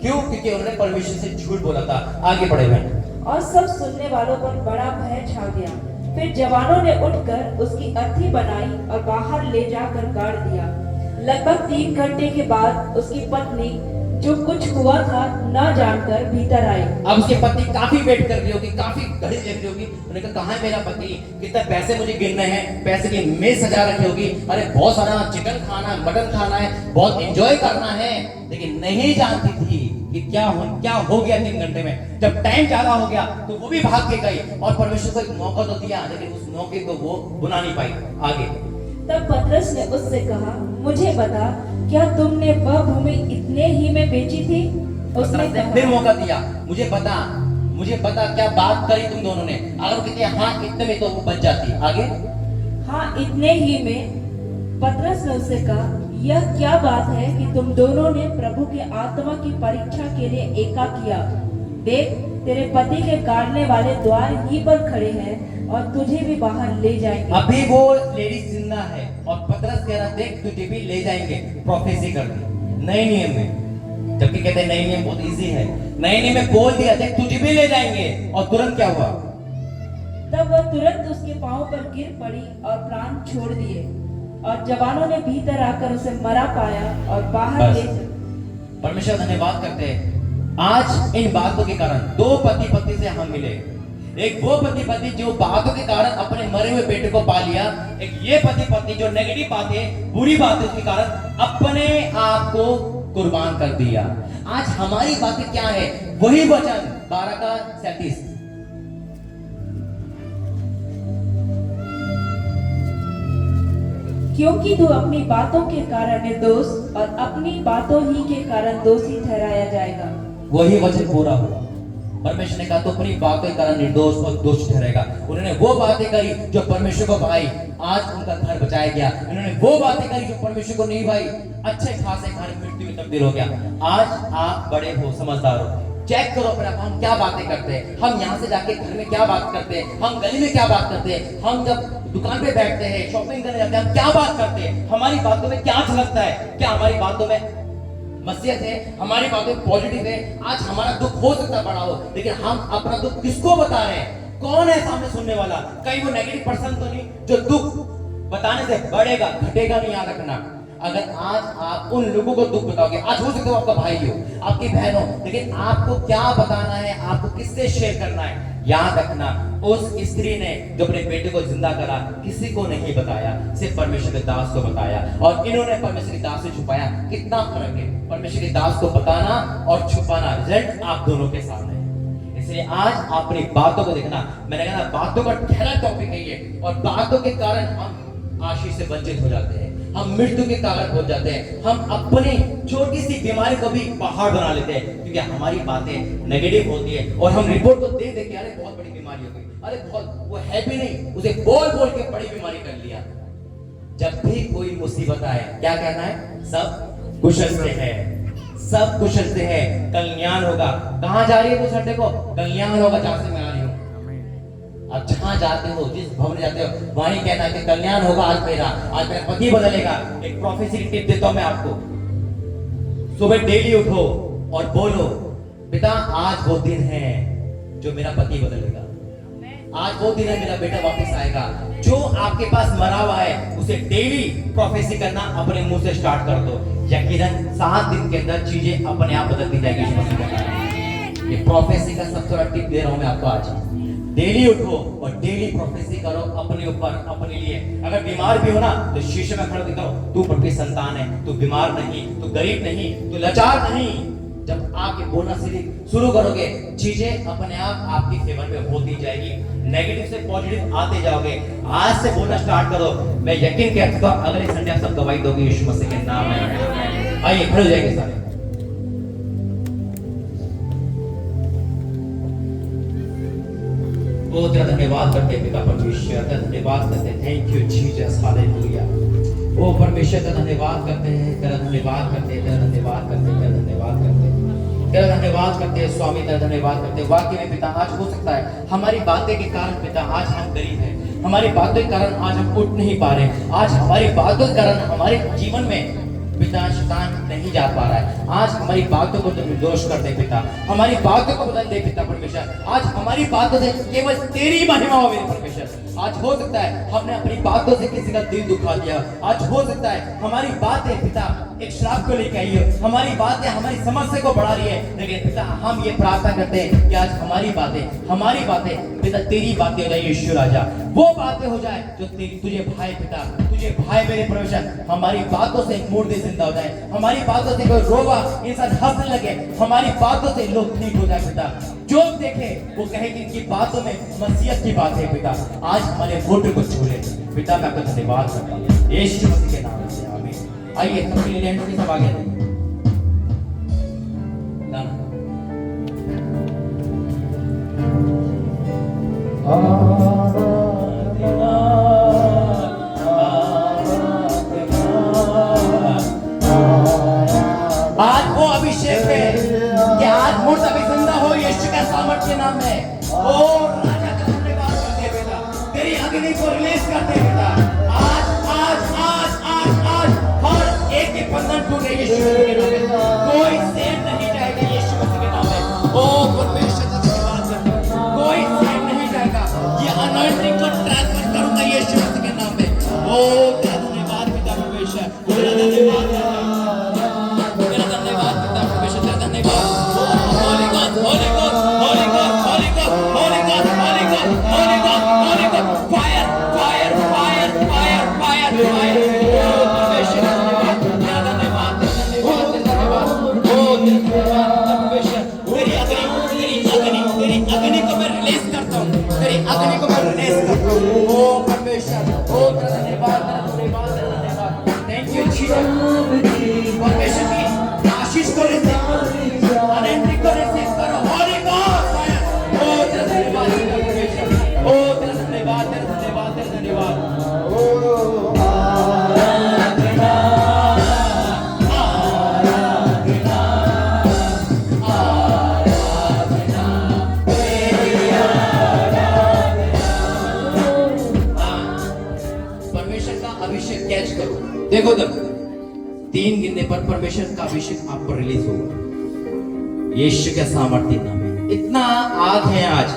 क्यों? क्योंकि उन्होंने परमेश्वर से झूठ बोला था। आगे बढ़े हुए। और सब सुनने वालों पर बड़ा भय छा गया। फिर जवानों ने उठकर उसकी अर्थी बनाई और बाहर ले जाकर गाड़ दिया। लगभग 3 घंटे के बाद उसकी पत्नी, जो कुछ हुआ था न जानकर, भीतर आई। अब उसकी पत्नी काफी वेट कर रही होगी, काफी घड़ी देख रही होगी। उन्होंने कहा कहाँ है मेरा पति? कितने पैसे मुझे गिनने हैं, पैसे की मेज सजा रखी होगी, अरे बहुत सारा चिकन खाना है, मटन खाना है, बहुत एंजॉय करना है। लेकिन नहीं जानती थी कि क्या हो गया 3 घंटे में। जब टाइम ज्यादा हो गया तो वो भी भाग के गई, और परमेश्वर को एक मौका तो दिया, लेकिन उस मौके को वो बुला नहीं पाई। आगे, तब पतरस ने उससे कहा, मुझे बता, क्या तुमने वह भूमि इतने ही में बेची थी? उसने फिर मौका दिया, मुझे बता क्या बात करी तुम दोनों ने? अगर कहते हाँ इतने में, तो वो बच जाती। आगे, हाँ इतने ही में। पतरस ने उससे कहा, यह क्या बात है कि तुम दोनों ने प्रभु के आत्मा की परीक्षा के लिए एका किया? देख, तेरे पति के गाड़ने वाले द्वार ही पर खड़े हैं और तुझे भी बाहर ले जाएंगे। अभी वो लेडीज जिंदा है, और पतरस कह रहा, देख तुझे भी ले जाएंगे। प्रोफेसी कर दी नए नियम में, जबकि कहते हैं नए नियम बहुत इजी है। नए नियम में बोल दिया, देख तुझे भी ले जाएंगे। और तुरंत क्या हुआ? तब वह तुरंत उसके पांव पर गिर पड़ी और प्राण छोड़ दिए, और जवानों ने भीतर आकर उसे मरा पाया और बाहर ले। परमेश्वर धन्यवाद करते हैं, आज इन बातों के कारण 2 पति पत्नी से हम मिले। एक वो पति पत्नी जो बातों के कारण अपने मरे हुए बेटे को पा लिया, एक ये पति पत्नी जो नेगेटिव बातें, बुरी बातें के कारण अपने आप को कुर्बान कर दिया। आज हमारी बातें क्या है? वही वचन 12 का 37। क्योंकि तू अपनी बातों के कारण निर्दोष और अपनी बातों ही के कारण दोषी ठहराया जाएगा। वही वचन पूरा हुआ। परमेश्वर ने कहा तो अपनी बातों के कारण निर्दोष और दोष ठहरेगा। उन्होंने वो बातें करी जो परमेश्वर को भाई, आज उनका घर बचाया गया। उन्होंने वो बातें करी जो परमेश्वर को नहीं भाई, अच्छे खासे घर मृत्यु में तब्दील हो गया। आज आप बड़े हो, समझदार हो, चेक करो अपना, हम क्या बातें करते हैं। हम यहाँ से जाके घर में क्या बात करते हैं, हम गली में क्या बात करते हैं, हम जब दुकान पे बैठते हैं, शॉपिंग करने जाते हैं, हम क्या बात करते हैं। हमारी बातों में क्या झलकता है? क्या हमारी बातों में मसीहत है? हमारी बातें पॉजिटिव है? आज हमारा दुख हो सकता है बड़ा हो, लेकिन हम अपना दुख किसको बता रहे हैं? कौन है सामने सुनने वाला? कहीं वो नेगेटिव पर्सन तो नहीं जो दुख बताने से बढ़ेगा घटेगा नहीं, याद रखना। अगर आज आप उन लोगों को दुख बताओगे, आज हो सकता है आपका भाई हो, आपकी बहन हो, लेकिन आपको क्या बताना है, आपको किससे शेयर करना है? याद रखना, उस स्त्री ने जो अपने बेटे को जिंदा करा किसी को नहीं बताया, सिर्फ परमेश्वर के दास को बताया। और इन्होंने परमेश्वर के दास से छुपाया। कितना फर्क है परमेश्वर के दास को बताना और छुपाना। रिजल्ट आप दोनों के सामने है। इसलिए आज अपनी बातों को देखना। मैंने कहा बातों का गहरा टॉपिक है ये, और बातों के कारण हम आशीष से वंचित हो जाते हैं, हम मृत्यु के कारण हो जाते हैं, हम अपनी छोटी सी बीमारी को भी पहाड़ बना लेते हैं, क्योंकि हमारी बातें नेगेटिव होती है। और हम रिपोर्ट को देख देख के अरे बहुत बड़ी बीमारी हो गई, अरे बहुत, वो है भी नहीं, उसे बोल बोल के बड़ी बीमारी कर लिया। जब भी कोई मुसीबत आए क्या कहना है? सब कुशल से है, सब कुशल से है, कल्याण होगा। कहां जा रही है वो संडे को? कल्याण होगा जहां से मैं आ रही हूं। अब जहां जाते हो, जिस भवन जाते हो, वहीं कहना है कि कल्याण होगा आज मेरा पति बदलेगा। एक प्रोफेसी की टिप देता हूं मैं आपको। सुबह डेली उठो और बोलो, पिता आज वो दिन है जो मेरा पति बदलेगा, आज वो दिन है मेरा बेटा वापस आएगा। जो आपके पास मरा हुआ है उसे डेली प्रोफेसी करना अपने मुंह से स्टार्ट कर दो। यकीनन 7 दिन के अंदर चीजें अपने आप बदलती जाएगी। ये प्रोफेसी का सबसे बड़ा टिप दे रहा हूं मैं आपको आज। डेली उठो और डेली प्रोफेसी करो अपने ऊपर, अपने लिए। अगर बीमार भी हो ना तो शीशे में खड़े दिखाओ, तू प्रभु की संतान है, तू बीमार नहीं, तू गरीब नहीं, तू लाचार नहीं। जब आप ये बोलना शुरू करोगे, चीजें अपने आप आपकी फेवर में होती जाएगी, नेगेटिव से पॉजिटिव आते जाओगे। आज से बोलना स्टार्ट करो। मैं यकीन करता हूं अगले संडे आप सब गवाही दोगे यीशु मसीह के नाम में। आइए खड़े हो जाएंगे सारे। बहुत तेरा धन्यवाद करते हैं पिता परमेश्वर, धन्यवाद करते हैं, थैंक यू जीसस, हालेलुया। ओ परमेश्वर का धन्यवाद करते हैं, तेरा धन्यवाद करते हैं, तेरा धन्यवाद करते हैं, तेरा धन्यवाद करते हैं, तेरा धन्यवाद करते हैं स्वामी, तेरा धन्यवाद करते हैं। वाकई में पिता आज हो सकता है हमारी बातें के कारण पिता आज हम गरीब हैं, हमारी बातों के कारण आज हम उठ नहीं पा रहे, आज हमारी बातों के कारण हमारे जीवन में पिता शैतान नहीं जा पा रहा है। आज हमारी बातों को तो निर्दोष कर दे पिता, हमारी बातों को बदल दे पिता परमेश्वर। आज हमारी बातों से केवल तेरी महिमा हो मेरे परमेश्वर। आज हो सकता है हमने अपनी बातों से किसी का दिल दुखा दिया, आज हो सकता है हमारी बातें पिता एक श्राप को लेकर आई है, हमारी बातें हमारी समस्या को बढ़ा रही है, लेकिन पिता हम ये प्रार्थना करते हैं कि आज हमारी बातें पिता तेरी बातें हो जाए यीशु राजा, वो बातें हो जाए जो तुझे भाई पिता, तुझे भाई मेरे परमेश्वर। हमारी बातों से मुर्दे जिंदा हो जाए, हमारी बातों से कोई रोगा इंसान हंसने लगे, हमारी बातों से लोग ठीक हो जाए पिता। जो देखे वो कहे कि इनकी बातों में मसीहत की बात है पिता। आज हमारे वोट को छू ले पिता, मैं आपको धन्यवाद करता हूं यीशु मसीह के नाम से, आमीन। आइए सबके लिए लैंड के सब आगे आज वो अभिषेक है कि आज मुर्दा भी जिंदा हो यीशु के सामर्थ्य के नाम में। ओ राजा का धन्यवाद करते हैं बेटा, तेरी अग्नि को रिलीज करते हैं बेटा। आज आज आज आज आज हर एक के बंधन टूटे यीशु के नाम में, कोई सेव नहीं जाएगा यीशु के नाम में। ओ परमेश्वर का धन्यवाद करते हैं, कोई सेव नहीं जाएगा। ये अनॉइंटिंग को ट्रांसफर करूंगा यीशु के नाम में। ओ तेरा धन्यवाद पिता परमेश्वर, तेरा धन्यवाद Holy God, Holy God, Holy God, Holy God, Holy God, Holy God, Holy God. देखो इधर, 3 गिनने पर परमेश्वर का अभिषेक आप पर रिलीज होगा। यीशु के सामर्थ्य नाम में इतना आग है आज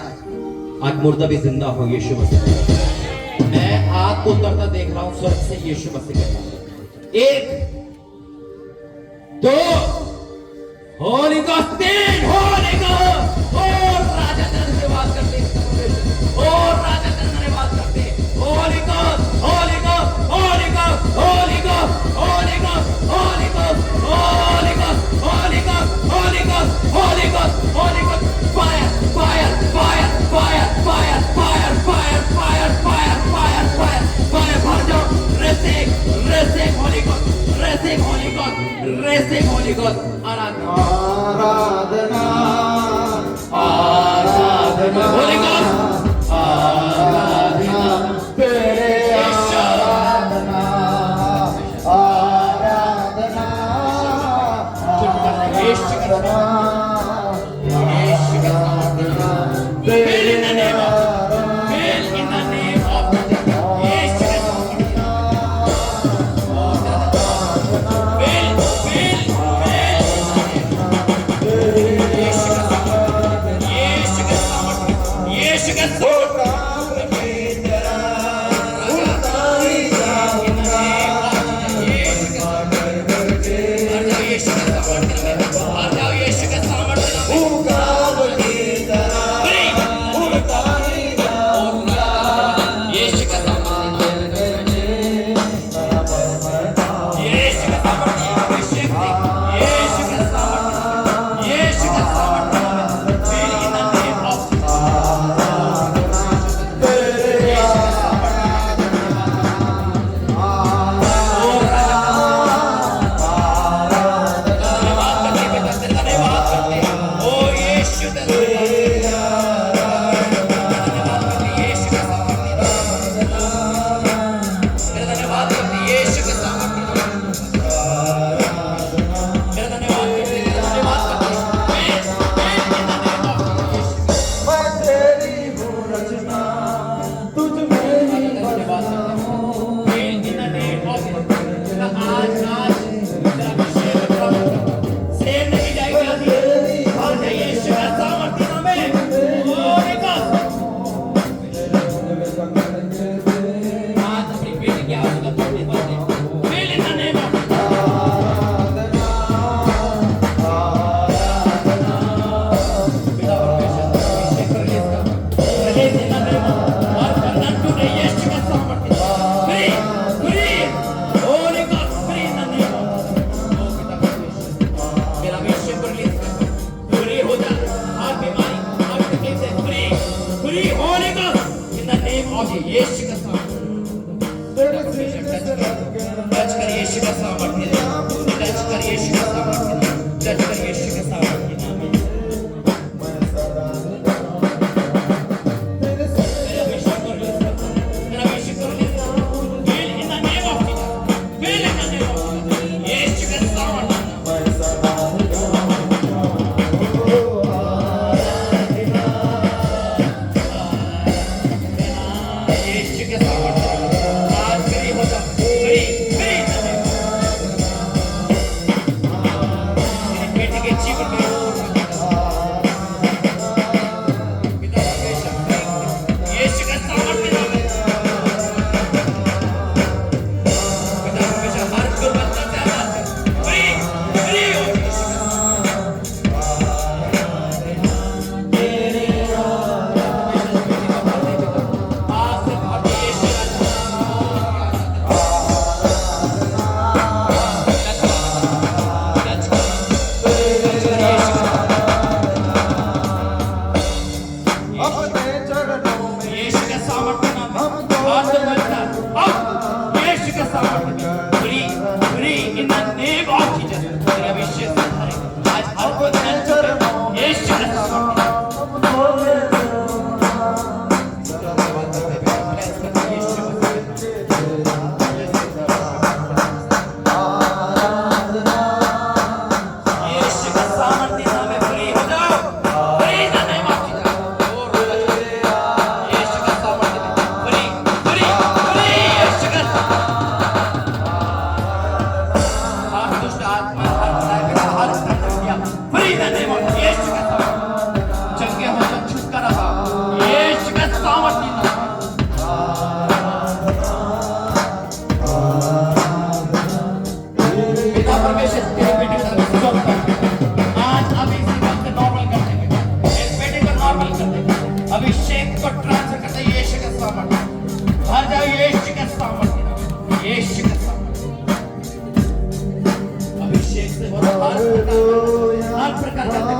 मुर्दा भी जिंदा हो यीशु मसीह। मैं आग को उतरता देख रहा हूं स्वर्ग से यीशु मसीह के नाम। 1 2 होली गॉस्ट, 3 होली गॉस्ट। और राजा धन्यवाद करते और राजा धन्यवाद करते। Holy Ghost, Holy Ghost, Holy Ghost, Holy Ghost, Holy Ghost, Holy Ghost, Holy Ghost, Holy Ghost, Holy Ghost, Holy Ghost, Holy Ghost. Fire fire fire fire fire fire fire fire fire fire fire fire भर जाओ। Racing racing Holy Ghost, racing Holy Ghost, racing Holy Ghost. आराधना आराधना आराधना Holy Ghost, आराधना तेरे आराधना आराधना आराधना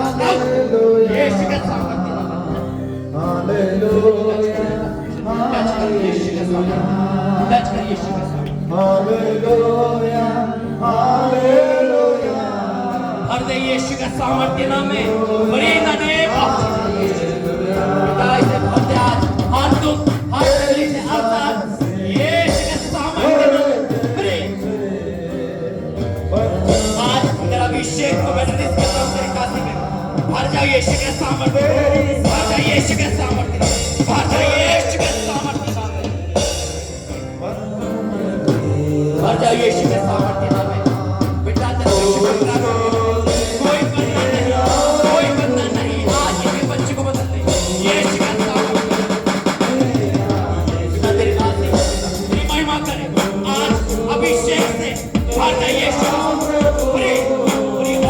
यीशु के सामर्थ्य नाम में हालेलुया टच कर यीशु के सामर्थ्य टच कर यीशु के सामर्थ्य हालेलुया हालेलुया भर दे यीशु के सामर्थ्य नाम में बड़ी इन द नेम ऑफ पिता इसे भर दे आज हर दुख हर तकलीफ से आजाद यीशु के सामर्थ्य नाम में बड़ी आज तेरा अभिषेक को मैं रिलीज करता हूं तेरे काशी में भर जा यीशु के सामर्थ्य भर जा यीशु के सामर्थ्य भर जा यीशु के सामर्थ्य नाम में भर जा यीशु के सामर्थ्य नाम में बेटा तेरा शुक्र कोई बंधन नहीं आज ये बच्चे को बदल दे यीशु के सामर्थ्य बेटा तेरे नाम से तेरी महिमा करे आज अभिषेक से भर जा यीशु पूरी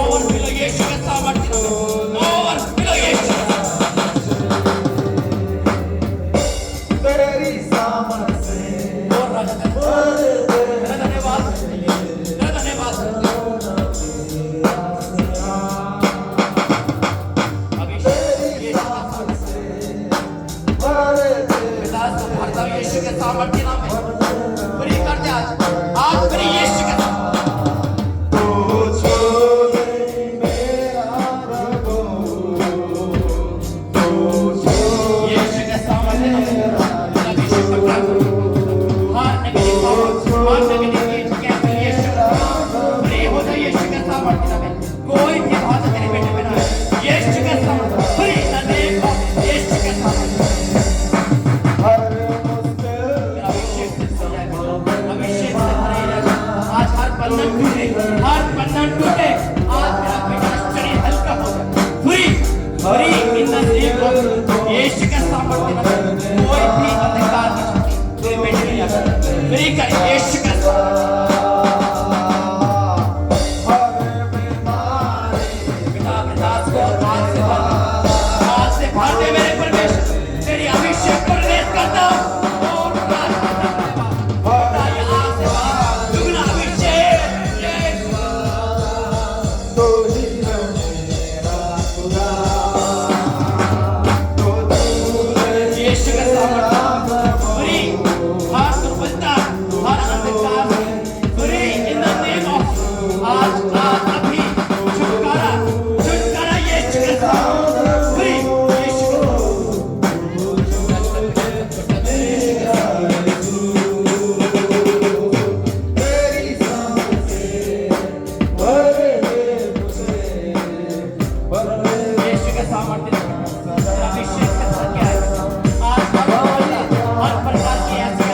ओवरफ्लो यीशु के सामर्थ्य नाम में ओवरफ्लो यीशु तेरी सामर्थ से और राजा तेरा धन्यवाद अभिषेक पिता को भरता हूं यीशु के सामर्थ्य नाम में पूरी कर दे आज पूरी यीशु के तू छोड़े मेरा प्रभु तू यीशु के सामर्थ्य नाम में अभिषेक को प्राप्त हर नेगेटिव पावर हर नेगेटिव चीज कैंसिल यीशु पूरी हो जाए यीशु के सामर्थ्य नाम में कोई भी बात तेरे बेटे पे ना आए यीशु के सामर्थ्य पूरी इन द नेम ऑफ यीशु के सामर्थ्य हर मुश्किल अभिषेक से सजाए अभिषेक से भरे रहे आज हर बंधन टूटे आज मेरा बेटा शरीर हल्का हो जाए free in the name of Yeshu के सामर्थ्य नाम में कोई भी अंधकार की शक्ति तेरे बेटे में नहीं आ सकती फ्री कर यीशु के पिता प्रदास को आज से भर दे मेरे परमेश्वर तेरी अभिषेक को रिलीज करता हूं और दुगना अभिषेक तो ही है मेरा खुदा तो तू यीशु के सामर्थ्य पूरी हर दुर्बलता हर अंधकार पूरी इन द नेम ऑफ आज अभी छुटकारा यीशु के सामर्थ्य पूरी यीशु के तेरी सामर्थ से भरे मुझे भरे यीशु के सामर्थ्य अभिषेक के साथ क्या है आज हर प्रकार की ऐसी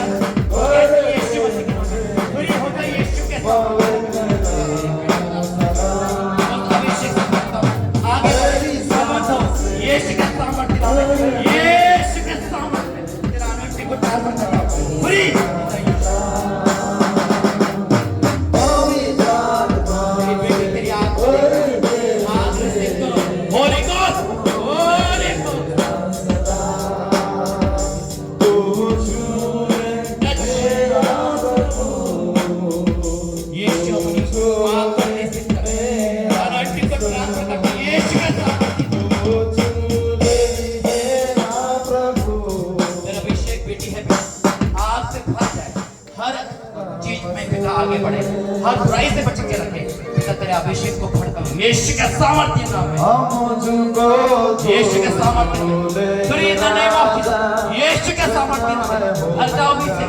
यीशु मसीह के नाम में पूरी हो जाए यीशु के अभिषेक से करता हूं आगे समझो यीशु के सामर्थ्य यीशु के सामर्थ्य तेरा अनुग्रह को ट्रांसफर करता हूं पूरी मेरी बेटी तेरी आग रिसीव करो होली गॉड यीशु अपनी आग को रिसीव कर अनुग्रह को ट्रांसफर करता हूं यीशु के सामर्थ्य तेरा अभिषेक बेटी है आग से भर जाए हर चीज में पिता आगे बढ़े हर बुराई से बच के रखे पिता तेरे अभिषेक को भरता हूं यीशु के सामर्थ्य नाम में यीशु के सामर्थ्य free in the name of Jesus Yeshu के सामर्थ्य नाम में हर जाओ भी से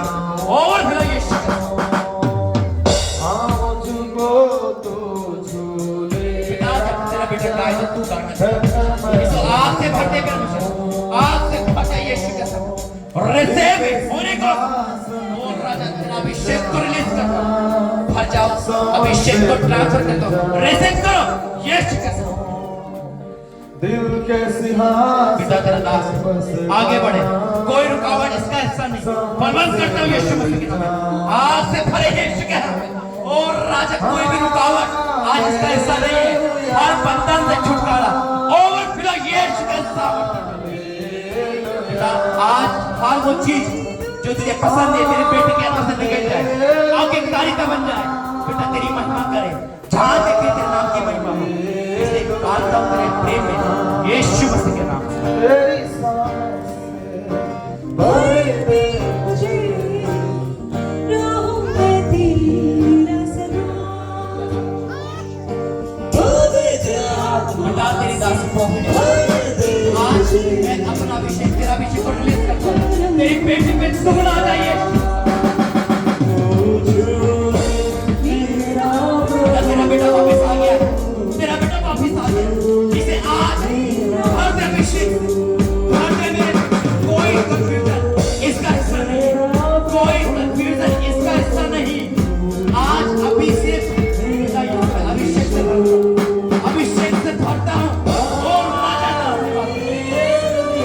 ओवरफ्लो यीशु के पिता जब तेरा बेटा गाय तो तू गाना इसको आग से भरते परमेश्वर आग से भरते यीशु के सामर्थ्य रिसीव होने को और राजा तेरा अभिषेक को रिलीज कर भर जाओ अभिषेक को ट्रांसफर कर दो रिसीव करो यीशु के सामर्थ्य दिल के सिंहासन पिता तेरा दास आगे बढ़े कोई रुकावट इसका हिस्सा नहीं बलवंत करता हूं यीशु मसीह के नाम में आज से भरे यीशु के नाम में और राजा कोई भी रुकावट आज इसका हिस्सा नहीं है हर बंधन से छुटकारा ओवरफ्लो यीशु के सामर्थ्य पिता आज हर वो चीज जो तुझे पसंद है तेरे बेटे के अंदर से निकल जाए आगे कारिता बन जाए बेटा तेरी महिमा करे जहां देखे तेरे नाम की महिमा हो इसलिए मानता हूँ तेरे प्रेम में, यीशु मसीह के नाम से। तेरी सांस भर दे मुझे, राहों में तेरा हटा तेरी दासी को। आज मैं अपना अभिषेक, तेरा अभिषेक को रिलीज करता हूँ। तेरी बेटी पे दुगना आ जाइए। तेरा बेटा वापस आ गया, तेरा बेटा वापस आ गया। इसे आज भर दे अभिषेक, भर दे मेरे। कोई कंफ्यूजन इसका हिस्सा नहीं, कोई कंफ्यूजन इसका हिस्सा नहीं। आज अभिषेक अभिषेक से भरता, अभिषेक से भरता हूँ।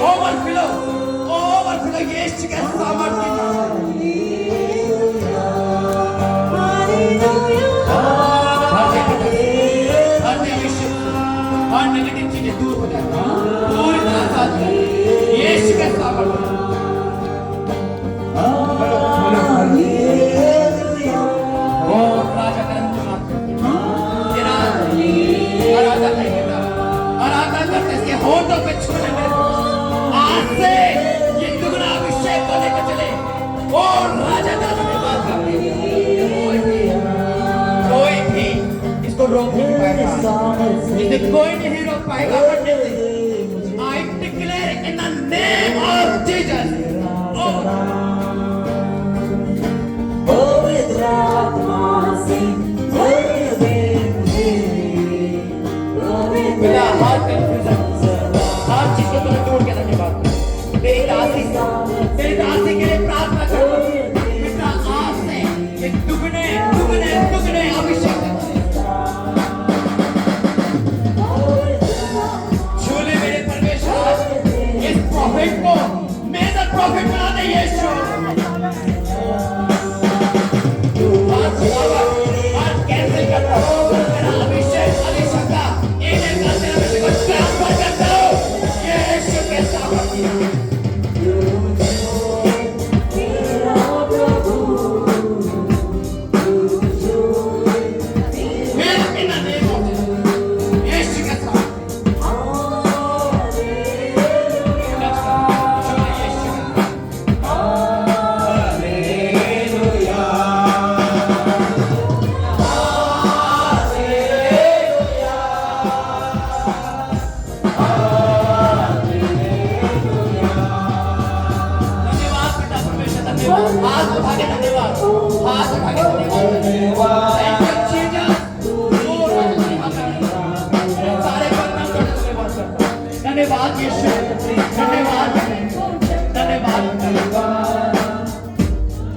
ओवरफ्लो यीशु के सामर्थ्य की हर नेगेटिव चीजें दूर हो जाए, पूरी तरह से आ जाए। यीशु के सामर्थ्य ओम राजा आराधना करते इसके होठों पे छूने में आज से ये दुगना अभिषेक को लेकर चले। और राजा धन्यवाद कोई भी इसको रोक नहीं पाएगा, इसे कोई नहीं रोक पाएगा बढ़ने से। I declare in the name of Jesus. पवित्र आत्मा से भर दे मुझे, बिना हर कंफ्यूजन, हर चीज को तूने तोड़ के धन्यवाद। तेरी दासी के लिए प्रार्थना करो। पिता आज से ये दुगने दुगने दुगने अभिषेक छूले मेरे परमेश्वर इस प्रॉफिट को मेरा प्रॉफिट बना दे यीशु। आज कैंसिल करता हूँ मेरा अभिषेक अभिषेक का ईमेल का तेरा अभिषेक को ट्रांसफर करता हूँ यीशु के सामर्थ्य। हाथ उठा के धन्यवाद, हाथ उठा के धन्यवाद। सारे बदनाम करने धन्यवाद करता हूं। धन्यवाद यीशु, धन्यवाद धन्यवाद।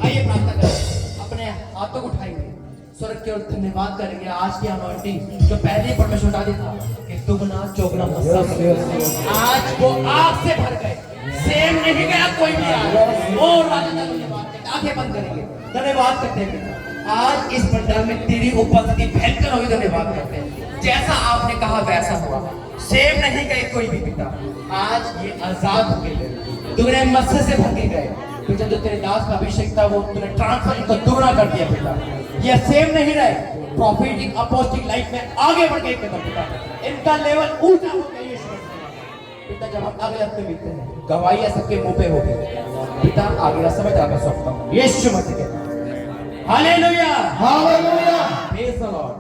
आइए प्रार्थना करें, अपने हाथों को उठाएंगे, स्वर्ग की ओर धन्यवाद करेंगे। आज की अनॉइंटिंग जो पहले परमेश्वर डाली था कि दुगना चौगुना आज वो आग से भर गए, सेम नहीं गया कोई भी आज। और राजा आंखें बंद करेंगे, धन्यवाद करते हैं। आज इस मंडल में तेरी उपस्थिति भयंकर होगी, धन्यवाद करते हैं। जैसा आपने कहा वैसा हुआ, सेम नहीं गए कोई भी पिता। आज ये आजाद हो गए, दुगने मत्स्य से भर के गए पिता। जो तेरे दास का अभिषेक था वो तूने ट्रांसफर इनको दुगना कर दिया पिता। ये सेम नहीं रहे, प्रॉफिटिक अपोस्टिक लाइफ में आगे बढ़ गए पिता। इनका लेवल ऊंचा हो गया यीशु पिता। जब हम अगले हफ्ते मिलते हैं, गवाही सबके मुंह पे होगी पिता। आगे का समय जाकर सौंपता हूं यीशु मसीह के नाम। Hallelujah, hallelujah, praise the Lord.